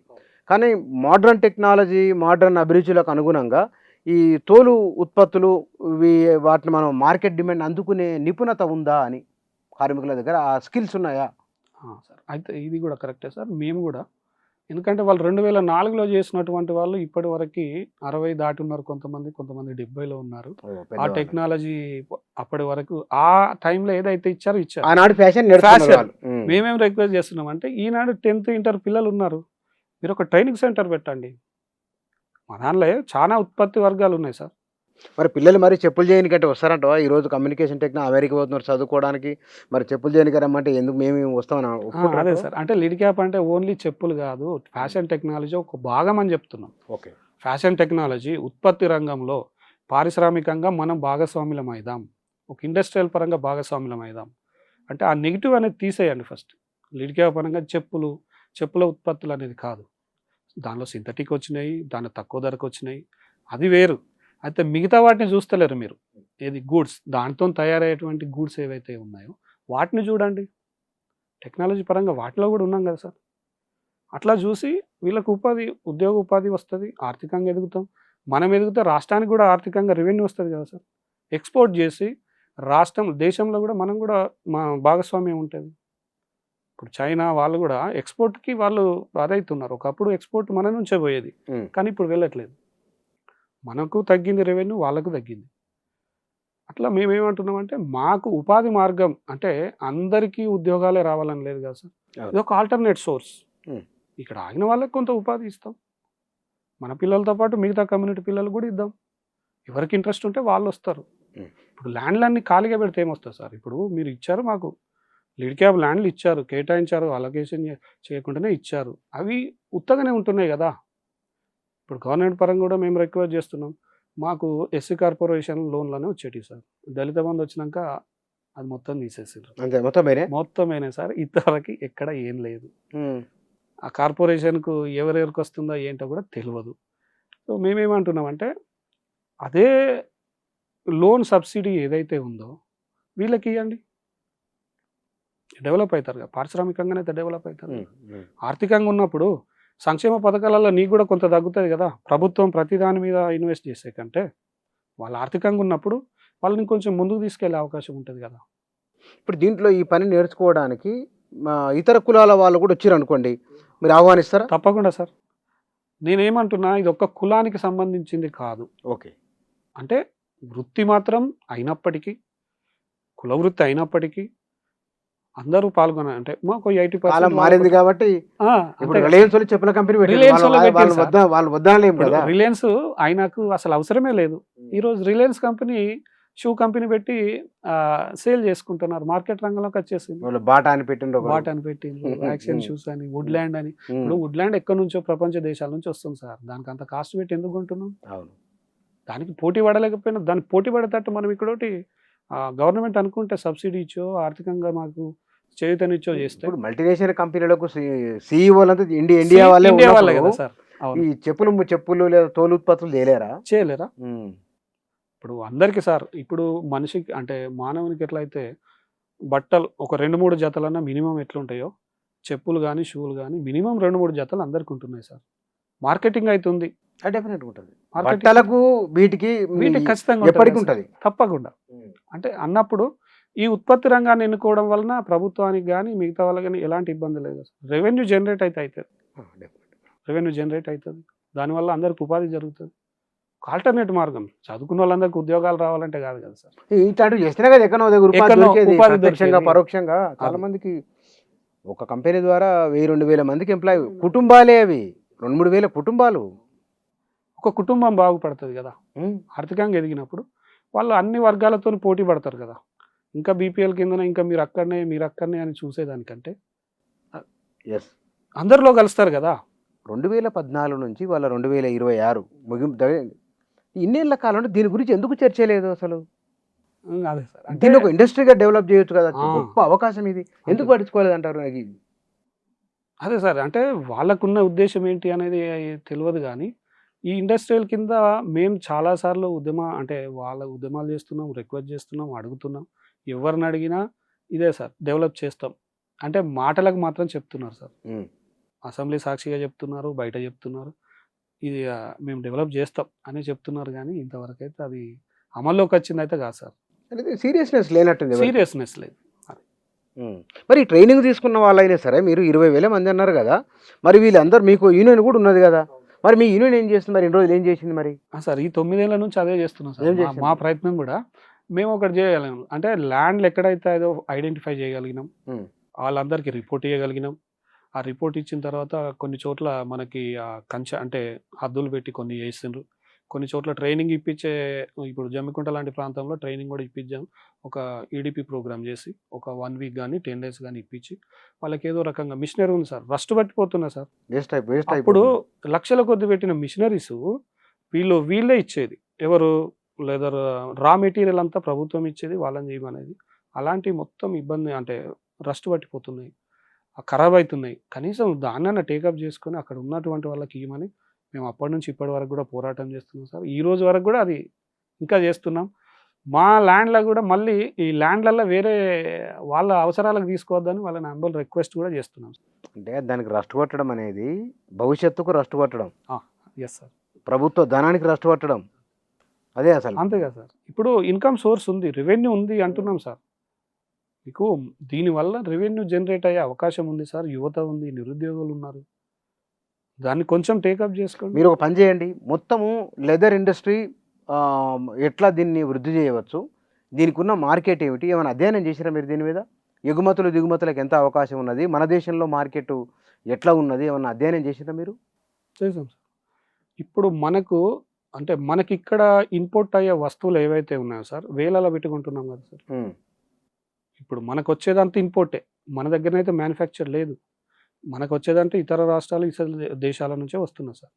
కానీ మోడ్రన్ టెక్నాలజీ మోడ్రన్ అభిరుచులకు అనుగుణంగా ఈ తోలు ఉత్పత్తులు వాటిని మనం మార్కెట్ డిమాండ్ అందుకునే నిపుణత ఉందా అని కార్మికుల దగ్గర ఆ స్కిల్స్ ఉన్నాయా సార్? అయితే ఇది కూడా కరెక్టే సార్. మేము కూడా ఎందుకంటే వాళ్ళు 2004లో చేసినటువంటి వాళ్ళు ఇప్పటి వరకు 60 దాటి ఉన్నారు, కొంతమంది 70లో ఉన్నారు. ఆ టెక్నాలజీ అప్పటి వరకు ఆ టైంలో ఏదైతే ఇచ్చారో ఆనాడు ఫ్యాషన్. మేమేం రిక్వెస్ట్ చేస్తున్నాం అంటే ఈనాడు 10th ఇంటర్ పిల్లలు ఉన్నారు, మీరు ఒక ట్రైనింగ్ సెంటర్ పెట్టండి. మా దానిలో చాలా ఉత్పత్తి వర్గాలు ఉన్నాయి సార్. మరి పిల్లలు మరి చెప్పులు చేయనికంటే వస్తారంట, ఈరోజు కమ్యూనికేషన్ టెక్నాలజీ అమెరికా పోతున్నారు చదువుకోవడానికి, మరి చెప్పులు చేయనికి రమ్మంటే ఎందుకు మేము వస్తామని? అదే సార్, అంటే లిడ్ క్యాప్ అంటే ఓన్లీ చెప్పులు కాదు, ఫ్యాషన్ టెక్నాలజీ ఒక భాగం అని చెప్తున్నాం. ఓకే, ఫ్యాషన్ టెక్నాలజీ ఉత్పత్తి రంగంలో పారిశ్రామికంగా మనం భాగస్వాములం అయిదాం, ఒక ఇండస్ట్రియల్ పరంగా భాగస్వాములం అయిదాం. అంటే ఆ నెగిటివ్ అనేది తీసేయండి ఫస్ట్. లిడ్ క్యాప్ పరంగా చెప్పుల ఉత్పత్తులు అనేది కాదు, దానిలో సింథటిక్ వచ్చినాయి, దాని తక్కువ ధరకు వచ్చినాయి, అది వేరు. అయితే మిగతా వాటిని చూస్తలేరు మీరు, ఏది గూడ్స్ దాంతో తయారయ్యేటువంటి గూడ్స్ ఏవైతే ఉన్నాయో వాటిని చూడండి. టెక్నాలజీ పరంగా వాటిలో కూడా ఉన్నాం కదా సార్. అట్లా చూసి వీళ్ళకు ఉద్యోగ ఉపాధి వస్తుంది, ఆర్థికంగా ఎదుగుతాం, మనం ఎదిగితే రాష్ట్రానికి కూడా ఆర్థికంగా రెవెన్యూ వస్తుంది కదా సార్. ఎక్స్పోర్ట్ చేసి దేశంలో కూడా మనం కూడా మా భాగస్వామ్యం ఉంటుంది. ఇప్పుడు చైనా వాళ్ళు కూడా ఎక్స్పోర్ట్కి వాళ్ళు అదవుతున్నారు. ఒకప్పుడు ఎక్స్పోర్ట్ మన నుంచే పోయేది, కానీ ఇప్పుడు వెళ్ళట్లేదు. మనకు తగ్గింది రెవెన్యూ, వాళ్ళకు తగ్గింది. అట్లా మేమేమంటున్నామంటే మాకు ఉపాధి మార్గం అంటే అందరికీ ఉద్యోగాలే రావాలని లేదు కదా సార్. ఇది ఒక ఆల్టర్నేట్ సోర్స్. ఇక్కడ ఆగిన వాళ్ళకి కొంత ఉపాధి ఇస్తాం, మన పిల్లలతో పాటు మిగతా కమ్యూనిటీ పిల్లలు కూడా ఇద్దాం. ఎవరికి ఇంట్రెస్ట్ ఉంటే వాళ్ళు వస్తారు. ఇప్పుడు ల్యాండ్లన్నీ ఖాళీగా పెడితే ఏమొస్తుంది సార్? ఇప్పుడు మీరు ఇచ్చారు మాకు లిడ్ క్యాప్ ల్యాండ్లు ఇచ్చారు, కేటాయించారు, అలొకేషన్ చేయకుండానే ఇచ్చారు, అవి ఉత్తగానే ఉంటున్నాయి కదా. ఇప్పుడు గవర్నమెంట్ పరంగా కూడా మేము రిక్వెస్ట్ చేస్తున్నాం, మాకు ఎస్సీ కార్పొరేషన్ లోన్లోనే వచ్చేటి సార్. దళిత బంధు వచ్చినాక అది మొత్తం తీసేసారు, మొత్తమేనే సార్. ఇంతవరకు ఎక్కడ ఏం లేదు. ఆ కార్పొరేషన్కు ఎవరెవరికి వస్తుందో ఏంటో కూడా తెలియదు. సో మేమేమంటున్నామంటే అదే లోన్ సబ్సిడీ ఏదైతే ఉందో వీళ్ళకి ఇవ్వండి, డెవలప్ అవుతారు కదా, పారిశ్రామికంగానే డెవలప్ అవుతారు. ఆర్థికంగా ఉన్నప్పుడు సంక్షేమ పథకాలలో నీకు కూడా కొంత తగ్గుతుంది కదా. ప్రభుత్వం ప్రతి దాని మీద ఇన్వెస్ట్ చేసే కంటే వాళ్ళు ఆర్థికంగా ఉన్నప్పుడు వాళ్ళని కొంచెం ముందుకు తీసుకెళ్ళే అవకాశం ఉంటుంది కదా. ఇప్పుడు దీంట్లో ఈ పని నేర్చుకోవడానికి ఇతర కులాల వాళ్ళు కూడా వచ్చిరనుకోండి, మీరు ఆహ్వానిస్తారా? తప్పకుండా సార్. నేనేమంటున్నా, ఇది ఒక్క కులానికి సంబంధించింది కాదు. ఓకే. అంటే వృత్తి మాత్రం అయినప్పటికీ, కుల వృత్తి అయినప్పటికీ అందరూ పాల్గొనాలి. అంటే మాకు 80% కాలం మారింది కాబట్టి ఇప్పుడు అంతే. రిలయన్స్ వాళ్ళు చెప్పుల కంపెనీ పెట్టారు. రిలయన్స్ వాళ్ళు పెట్టారు సార్. వాళ్ళు వద్దనలేం ఇప్పుడు కదా. రిలయన్స్ ఆయనకు అసలు అవసరమే లేదు. ఈరోజు రిలయన్స్ కంపెనీ షూ కంపెనీ పెట్టి సేల్ చేసుకుంటున్నారు. మార్కెట్ రంగంలోకి వచ్చేసింది. వాళ్ళు బాటా అని పెట్టిండ్రు ఒకరు. బాట్ అని పెట్టిండ్రు, యాక్షన్ షూస్ అని, వుడ్ ల్యాండ్ అని. ఉమ్, ఇప్పుడు వుడ్ ల్యాండ్ ఎక్కడి నుంచో ప్రపంచ దేశాల నుంచి వస్తుంది సార్. దానికి అంత కాస్ట్ పెట్టి ఎందుకు కొంటున్నాం? అవును. దానికి పోటీ పడలేకపోయినా దానికి పోటీ పడేటట్టు మనం ఇక్కడోటి గవర్నమెంట్ అనుకుంటే సబ్సిడీ ఇచ్చో, ఆర్థికంగా మాకు చేయూతనిచ్చో చేస్తే. ఇప్పుడు మల్టీనేషనల్ కంపెనీలకు సీఈఓలంతా ఇండియా వాళ్ళే ఇండియా వాళ్ళే కదా ఉన్నప్పుడు సార్. ఈ అవును. చెప్పులు లేదా తోలు ఉత్పత్తులు చేయలేరా? చేయలేరా? ఇప్పుడు అందరికీ సార్, ఇప్పుడు మనిషికి అంటే మానవునికి ఎట్లయితే బట్టలు ఒక 2-3 జతలన్నా మినిమం ఎట్లుంటాయో, చెప్పులు కానీ షూలు కానీ మినిమం 2-3 జతలు అందరికి ఉంటున్నాయి సార్. మార్కెటింగ్ అవుతుంది. డెఫినెట్ ఉంటుంది. మార్కెటింగ్ బట్టలకు వీటికి వీటికి ఖచ్చితంగా ఉంటుంది ఎప్పటికి కదా సార్. ఉంటుంది. తప్పకుండా. అంటే అన్నప్పుడు ఈ ఉత్పత్తి రంగాన్ని ఎన్నుకోవడం వలన ప్రభుత్వానికి కానీ మిగతా వాళ్ళకి కానీ ఎలాంటి ఇబ్బంది లేదు. రెవెన్యూ జనరేట్ అయితే అవుతుంది. రెవెన్యూ జనరేట్ అవుతుంది. దానివల్ల అందరికి ఉపాధి జరుగుతుంది. ఆల్టర్నేట్ మార్గం చదువుకున్న వాళ్ళందరికీ ఉద్యోగాలు రావాలంటే కాదు కదా సార్. ఇట్లాంటివి చేస్తేనే కదా ఎక్కడో దగ్గర ఉపాధి ఎక్కడో దొరికేది. ఉపాధి ప్రత్యక్షంగా దొరికేది. పరోక్షంగా చాలా అది. మందికి ఒక కంపెనీ ద్వారా 1000-2000 మందికి ఎంప్లాయ్ కుటుంబాలే అవి. 2-3 వేల కుటుంబాలు. ఒక కుటుంబం బాగుపడుతుంది కదా. ఉమ్, ఆర్థికంగా ఎదిగినప్పుడు వాళ్ళు అన్ని వర్గాలతో పోటీ పడతారు కదా. ఇంకా బీపీఎల్ కిందన ఇంకా మీరు అక్కడనే అని చూసేదానికంటే yes. అందరిలో కలుస్తారు కదా. 2014 నుంచి వాళ్ళ 2026 ముగింపు ఇన్నేళ్ల కాలంలో దీని గురించి ఎందుకు చర్చ లేదు అసలు? అదే సార్. అంటే దీన్ని ఒక ఇండస్ట్రీగా డెవలప్ చేయొచ్చు కదా. ఆ. గొప్ప అవకాశం ఇది. ఎందుకు పట్టించుకోలేదు అంటారు నాకు ఇది? అదే సార్. అంటే వాళ్ళకున్న ఉద్దేశం ఏంటి అనేది తెలియదు కానీ, ఈ ఇండస్ట్రియల్ కింద మేము చాలా సార్లు అంటే వాళ్ళ ఉద్యమాలు చేస్తున్నాం, రిక్వెస్ట్ చేస్తున్నాం, అడుగుతున్నాం. ఎవరిని అడిగినా ఇదే సార్, డెవలప్ చేస్తాం. అంటే మాటలకు మాత్రం చెప్తున్నారు సార్. ఉమ్. అసెంబ్లీ సాక్షిగా చెప్తున్నారు, బయట చెప్తున్నారు. ఇది మేము డెవలప్ చేస్తాం అని చెప్తున్నారు కానీ ఇంతవరకు అయితే అది అమల్లోకి వచ్చింది అయితే కాదు సార్. అనేది సీరియస్నెస్ లేనట్టుంది ఎవరికి. సీరియస్నెస్ లేదు. ఉమ్. మరి ట్రైనింగ్ తీసుకున్న వాళ్ళైనా సరే మీరు 20,000 మంది అన్నారు కదా, మరి వీళ్ళందరూ మీకు యూనియన్ కూడా ఉన్నది కదా, మరి మీ యూనియన్ ఏం చేస్తుంది? మరి ఇన్ని రోజులు ఏం చేసింది మరి? సార్ ఈ 9 ఏళ్ల నుంచి అదే చేస్తున్నాం సార్. ఏం చేసింది? మా ప్రయత్నం కూడా మేము ఒకటి చేయగలిగాం. అంటే ల్యాండ్లు ఎక్కడైతే ఏదో ఐడెంటిఫై చేయగలిగినాం, ఉమ్. వాళ్ళందరికీ రిపోర్ట్ ఇవ్వగలిగినాం. ఆ రిపోర్ట్ ఇచ్చిన తర్వాత కొన్ని చోట్ల మనకి అంటే హద్దులు పెట్టి కొన్ని చేసిండ్రు. కొన్ని చోట్ల ట్రైనింగ్ ఇప్పించే, ఇప్పుడు జమ్మికుంట లాంటి ప్రాంతంలో ట్రైనింగ్ కూడా ఇప్పించాం. ఒక ఈడిపి ప్రోగ్రామ్ చేసి ఒక 1 వీక్ కానీ 10 days కానీ ఇప్పించి వాళ్ళకి ఏదో రకంగా మిషనరీ ఉంది సార్, రస్ట్ పట్టిపోతున్నా సార్. వేస్ట్ అప్పుడు లక్షల కొద్ది పెట్టిన మిషనరీస్ వీళ్ళే ఇచ్చేది. ఎవరు లేదా రా మెటీరియల్ అంతా ప్రభుత్వం ఇచ్చేది, వాళ్ళని చేయమనేది. అలాంటి మొత్తం ఇబ్బంది అంటే రస్ట్ పట్టిపోతున్నాయి, ఖరాబ్ అవుతున్నాయి. కనీసం దాన్నైనా టేకప్ చేసుకొని అక్కడ ఉన్నటువంటి వాళ్ళకి ఇవ్వమని మేము అప్పటి నుంచి ఇప్పటి వరకు కూడా పోరాటం చేస్తున్నాం సార్. ఈ రోజు వరకు కూడా అది ఇంకా చేస్తున్నాం. మా ల్యాండ్లో కూడా మళ్ళీ ఈ ల్యాండ్లలో వేరే వాళ్ళ అవసరాలకు తీసుకోవద్దని వాళ్ళని అంబల్ రిక్వెస్ట్ కూడా చేస్తున్నాం. అంటే దానికి రస్ట్ కొట్టడం అనేది భవిష్యత్తుకు రస్ట్ కొట్టడం, ఎస్ సార్. ప్రభుత్వ ధనానికి రస్ట్ కొట్టడం, అదే అసలు. అంతే కదా సార్. ఇప్పుడు ఇన్కమ్ సోర్స్ ఉంది, రెవెన్యూ ఉంది అంటున్నాం సార్. మీకు దీనివల్ల రెవెన్యూ జనరేట్ అయ్యే అవకాశం ఉంది సార్. యువత ఉంది, నిరుద్యోగులు ఉన్నారు. దాన్ని కొంచెం టేకప్ చేసుకోండి. మీరు ఒక పని చేయండి, మొత్తము లెదర్ ఇండస్ట్రీ ఎట్లా దీన్ని వృద్ధి చేయవచ్చు, దీనికి ఉన్న మార్కెట్ ఏమిటి, ఏమైనా అధ్యయనం చేసినా మీరు దీని మీద? ఎగుమతులు దిగుమతులకు ఎంత అవకాశం ఉన్నది, మన దేశంలో మార్కెట్ ఎట్లా ఉన్నది, ఏమన్నా అధ్యయనం చేసినా మీరు? చేసాం సార్. ఇప్పుడు మనకి ఇక్కడ ఇంపోర్ట్ అయ్యే వస్తువులు ఏవైతే ఉన్నాయో సార్, వేలలో పెట్టుకుంటున్నాం కదా సార్. ఇప్పుడు మనకు వచ్చేదంతా ఇంపోర్టే, మన దగ్గరనైతే మ్యానుఫ్యాక్చర్ లేదు. మనకు వచ్చేదంటే ఇతర రాష్ట్రాలు, ఇతర దేశాల నుంచే వస్తున్నాయి సార్.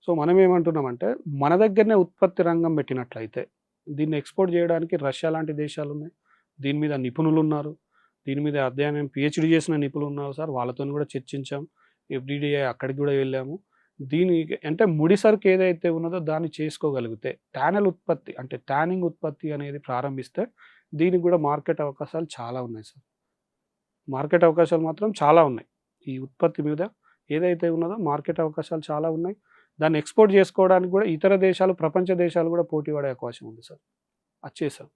సో మనం ఏమంటున్నామంటే, మన దగ్గరనే ఉత్పత్తి రంగం పెట్టినట్లయితే దీన్ని ఎక్స్పోర్ట్ చేయడానికి రష్యా లాంటి దేశాలు ఉన్నాయి. దీని మీద నిపుణులు ఉన్నారు. దీని మీద అధ్యయనం పిహెచ్డి చేసిన నిపుణులు ఉన్నారు సార్. వాళ్ళతో కూడా చర్చించాం. ఎఫ్డిడిఐ అక్కడికి కూడా వెళ్ళాము. దీనికి అంటే ముడి సరుకు ఏదైతే ఉన్నదో దాన్ని చేసుకోగలిగితే, ట్యానింగ్ ఉత్పత్తి అనేది ప్రారంభిస్తే దీనికి కూడా మార్కెట్ అవకాశాలు చాలా ఉన్నాయి సార్. మార్కెట్ అవకాశాలు మాత్రం చాలా ఉన్నాయి. ఈ ఉత్పత్తి మీద ఏదైతే ఉన్నదో మార్కెట్ అవకాశాలు చాలా ఉన్నాయి. దాన్ని ఎక్స్‌పోర్ట్ చేసుకోవడానికి కూడా ఇతర దేశాలు, ప్రపంచ దేశాలు కూడా పోటీ పడే అవకాశం ఉంది సార్. అది చేసాం.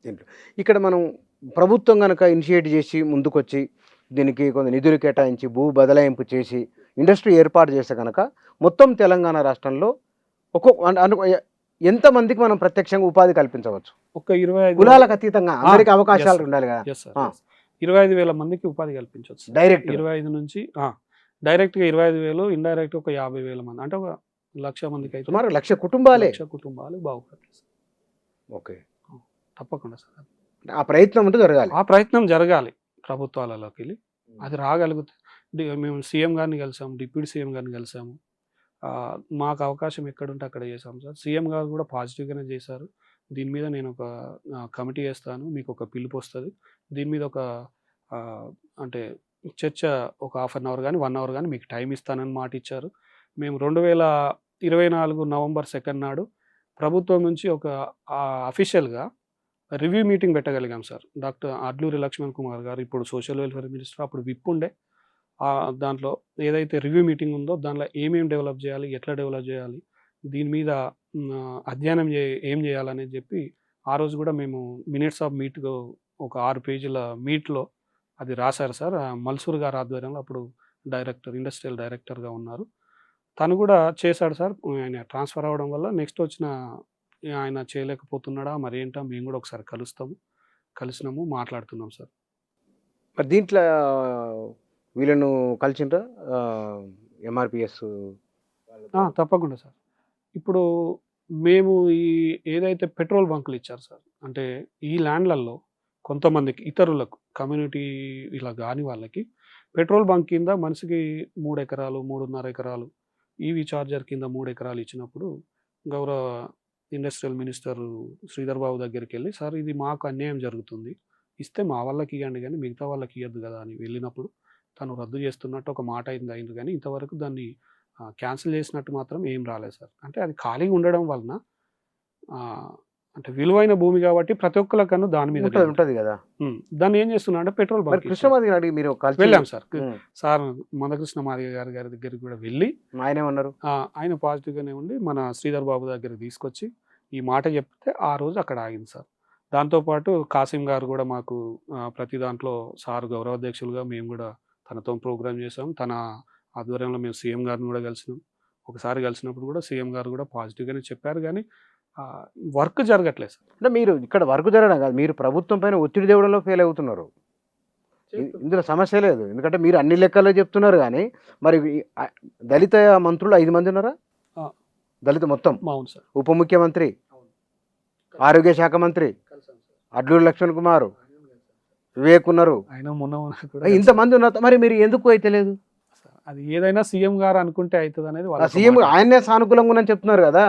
దీంట్లో ఇక్కడ మనం ప్రభుత్వం గనక ఇనిషియేట్ చేసి ముందుకొచ్చి దీనికి కొంత నిధులు కేటాయించి భూ బదలాయింపు చేసి ఇండస్ట్రీ ఏర్పాటు చేస్తే కనుక మొత్తం తెలంగాణ రాష్ట్రంలో ఎంతమందికి మనం ప్రత్యక్షంగా ఉపాధి కల్పించవచ్చు? ఒక 25 కులాలకు అతీతంగా అందరికీ yes అవకాశాలు sir. ఉండాలి కదా. Yes sir. Yes. 25,000 మందికి ఉపాధి కల్పించవచ్చు సార్. డైరెక్ట్ 25 నుంచి డైరెక్ట్‌గా 25,000, ఇండైరెక్ట్ ఒక 50,000 మంది. అంటే ఒక 1,00,000 మందికి అయితే సుమారు 1,00,000 కుటుంబాలే. 1,00,000 కుటుంబాలు బాగుపడతాయి సార్. ఓకే, తప్పకుండా సార్. ఆ ప్రయత్నం అంటూ జరగాలి. ఆ ప్రయత్నం జరగాలి ప్రభుత్వాలలోకి వెళ్ళి. అది రాగలిగితే మేము సీఎం గారిని కలిసాము, డిప్యూటీ సీఎం గారిని కలిసాము. మాకు అవకాశం ఎక్కడుంటే అక్కడ చేసాం సార్. సీఎం గారు కూడా పాజిటివ్గానే చేశారు. దీని మీద నేను ఒక కమిటీ వేస్తాను, మీకు ఒక పిలుపు వస్తుంది, దీని మీద ఒక అంటే చర్చ ఒక హాఫ్ అన్ అవర్ కానీ 1 అవర్ కానీ మీకు టైం ఇస్తానని మాట ఇచ్చారు. మేము 2024 నవంబర్ 2 నాడు ప్రభుత్వం నుంచి ఒక అఫీషియల్గా రివ్యూ మీటింగ్ పెట్టగలిగాం సార్. డాక్టర్ అడ్లూరి లక్ష్మణ్ కుమార్ గారు ఇప్పుడు సోషల్ వెల్ఫేర్ మినిస్టర్, అప్పుడు విప్ ఉండే. దాంట్లో ఏదైతే రివ్యూ మీటింగ్ ఉందో దాంట్లో ఏమేమి డెవలప్ చేయాలి, ఎట్లా డెవలప్ చేయాలి, దీని మీద అధ్యయనం ఏం చేయాలనేది చెప్పి ఆ రోజు కూడా మేము మినిట్స్ ఆఫ్ మీట్ ఒక 6 పేజీల మీట్లో అది రాశారు సార్. మల్సూర్ గారు ఆధ్వర్యంలో అప్పుడు ఇండస్ట్రియల్ డైరెక్టర్గా ఉన్నారు. తను కూడా చేశాడు సార్. ఆయన ట్రాన్స్ఫర్ అవ్వడం వల్ల నెక్స్ట్ వచ్చిన ఆయన చేయలేకపోతున్నాడా మరి ఏంటో మేము కూడా ఒకసారి కలిసినాము, మాట్లాడుతున్నాం సార్. మరి దీంట్లో వీళ్ళను కలిసిండ్రా ఎంఆర్పిఎస్? తప్పకుండా సార్. ఇప్పుడు మేము ఏదైతే పెట్రోల్ బంకులు ఇచ్చారు సార్, అంటే ఈ ల్యాండ్లలో కొంతమందికి ఇతరులకు కమ్యూనిటీ ఇలా కాని వాళ్ళకి పెట్రోల్ బంక్ కింద మనిషికి 3 ఎకరాలు 3.5 ఎకరాలు ఈవీ చార్జర్ కింద 3 ఎకరాలు ఇచ్చినప్పుడు గౌరవ ఇండస్ట్రియల్ మినిస్టర్ శ్రీధర్ బాబు దగ్గరికి వెళ్ళి, సార్ ఇది మాకు అన్యాయం జరుగుతుంది, ఇస్తే మా వాళ్ళకి ఇవ్వండి కానీ మిగతా వాళ్ళకి ఇవ్వద్దు కదా అని వెళ్ళినప్పుడు తను రద్దు చేస్తున్నట్టు ఒక మాట అయింది కానీ ఇంతవరకు దాన్ని క్యాన్సిల్ చేసినట్టు మాత్రం ఏం రాలేదు సార్. అంటే అది ఖాళీగా ఉండడం వలన అంటే విలువైన భూమి కాబట్టి ప్రతి ఒక్కరికన్నా దాని మీద ఉంటుంది కదా. దాన్ని ఏం చేస్తున్నా అంటే పెట్రోల్ బంక్ కృష్ణమాది అడిగి మీరు వెళ్ళాం సార్. సార్ మందకృష్ణ మాదిగ గారి దగ్గరికి కూడా వెళ్ళి ఆయన ఏమన్నారు? ఆయన పాజిటివ్గానే ఉండి మన శ్రీధర్ బాబు దగ్గరికి తీసుకొచ్చి ఈ మాట చెప్తే ఆ రోజు అక్కడ ఆగింది సార్. దాంతోపాటు కాసిం గారు కూడా మాకు ప్రతి దాంట్లో సార్ గౌరవాధ్యక్షులుగా మేము కూడా తనతో ప్రోగ్రామ్ చేసాం. తన ఆధ్వర్యంలో మేము సీఎం గారిని కూడా కలిసినాం. ఒకసారి కలిసినప్పుడు కూడా సీఎం గారు కూడా పాజిటివ్గానే చెప్పారు కానీ వర్క్ జరగట్లేదు సార్. అంటే మీరు ఇక్కడ వర్క్ జరగడం కాదు, మీరు ప్రభుత్వం పైన ఒత్తిడి తేవడంలో ఫెయిల్ అవుతున్నారు. ఇందులో సమస్య లేదు, ఎందుకంటే మీరు అన్ని లెక్కల్లో చెప్తున్నారు కానీ మరి దళిత మంత్రులు 5 మంది ఉన్నారా? దళిత మొత్తం. అవును సార్. ఉప ముఖ్యమంత్రి, ఆరోగ్య శాఖ మంత్రి అడ్లూరి లక్ష్మణ్ కుమార్, వివేక్ ఉన్నారు, ఇంతమంది ఉన్నారు. మరి మీరు ఎందుకు అయితే లేదు? అది ఏదైనా సీఎం గారు అనుకుంటే అవుతుంది అనేది సీఎం ఆయనే సానుకూలంగా ఉందని చెప్తున్నారు కదా.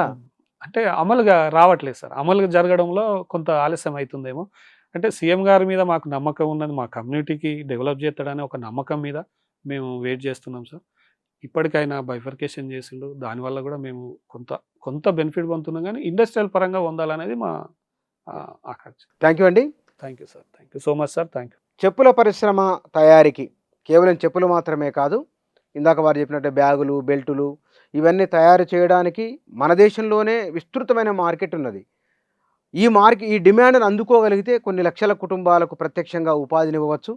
అంటే అమలుగా రావట్లేదు సార్. అమలుగా జరగడంలో కొంత ఆలస్యం అవుతుందేమో. అంటే సీఎం గారి మీద మాకు నమ్మకం ఉన్నది, మా కమ్యూనిటీకి డెవలప్ చేస్తాడని ఒక నమ్మకం మీద మేము వెయిట్ చేస్తున్నాం సార్. ఇప్పటికైనా బైఫర్కేషన్ చేసిండు, దానివల్ల కూడా మేము కొంత బెనిఫిట్ పొందుతున్నాం కానీ ఇండస్ట్రియల్ పరంగా పొందాలనేది మా ఆకాంక్ష. థ్యాంక్ యూ అండి. Thank you sir. Thank you so much sir. Thank you. చెప్పుల పరిశ్రమ తయారీకి కేవలం చెప్పులు మాత్రమే కాదు, ఇందాక వారు చెప్పినట్టు బ్యాగులు, బెల్టులు ఇవన్నీ తయారు చేయడానికి మన దేశంలోనే విస్తృతమైన మార్కెట్ ఉన్నది. ఈ డిమాండ్ను అందుకోగలిగితే కొన్ని లక్షల కుటుంబాలకు ప్రత్యక్షంగా ఉపాధినివ్వవచ్చు,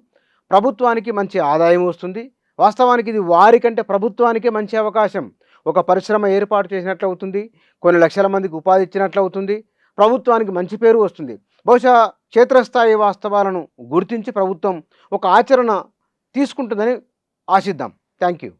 ప్రభుత్వానికి మంచి ఆదాయం వస్తుంది. వాస్తవానికి ఇది వారికంటే ప్రభుత్వానికే మంచి అవకాశం. ఒక పరిశ్రమ ఏర్పాటు చేసినట్లు అవుతుంది, కొన్ని లక్షల మందికి ఉపాధి ఇచ్చినట్లు అవుతుంది, ప్రభుత్వానికి మంచి పేరు వస్తుంది. బహుశా క్షేత్రస్థాయి వాస్తవాలను గుర్తించి ప్రభుత్వం ఒక ఆచరణ తీసుకుంటుందని ఆశిద్దాం. Thank you.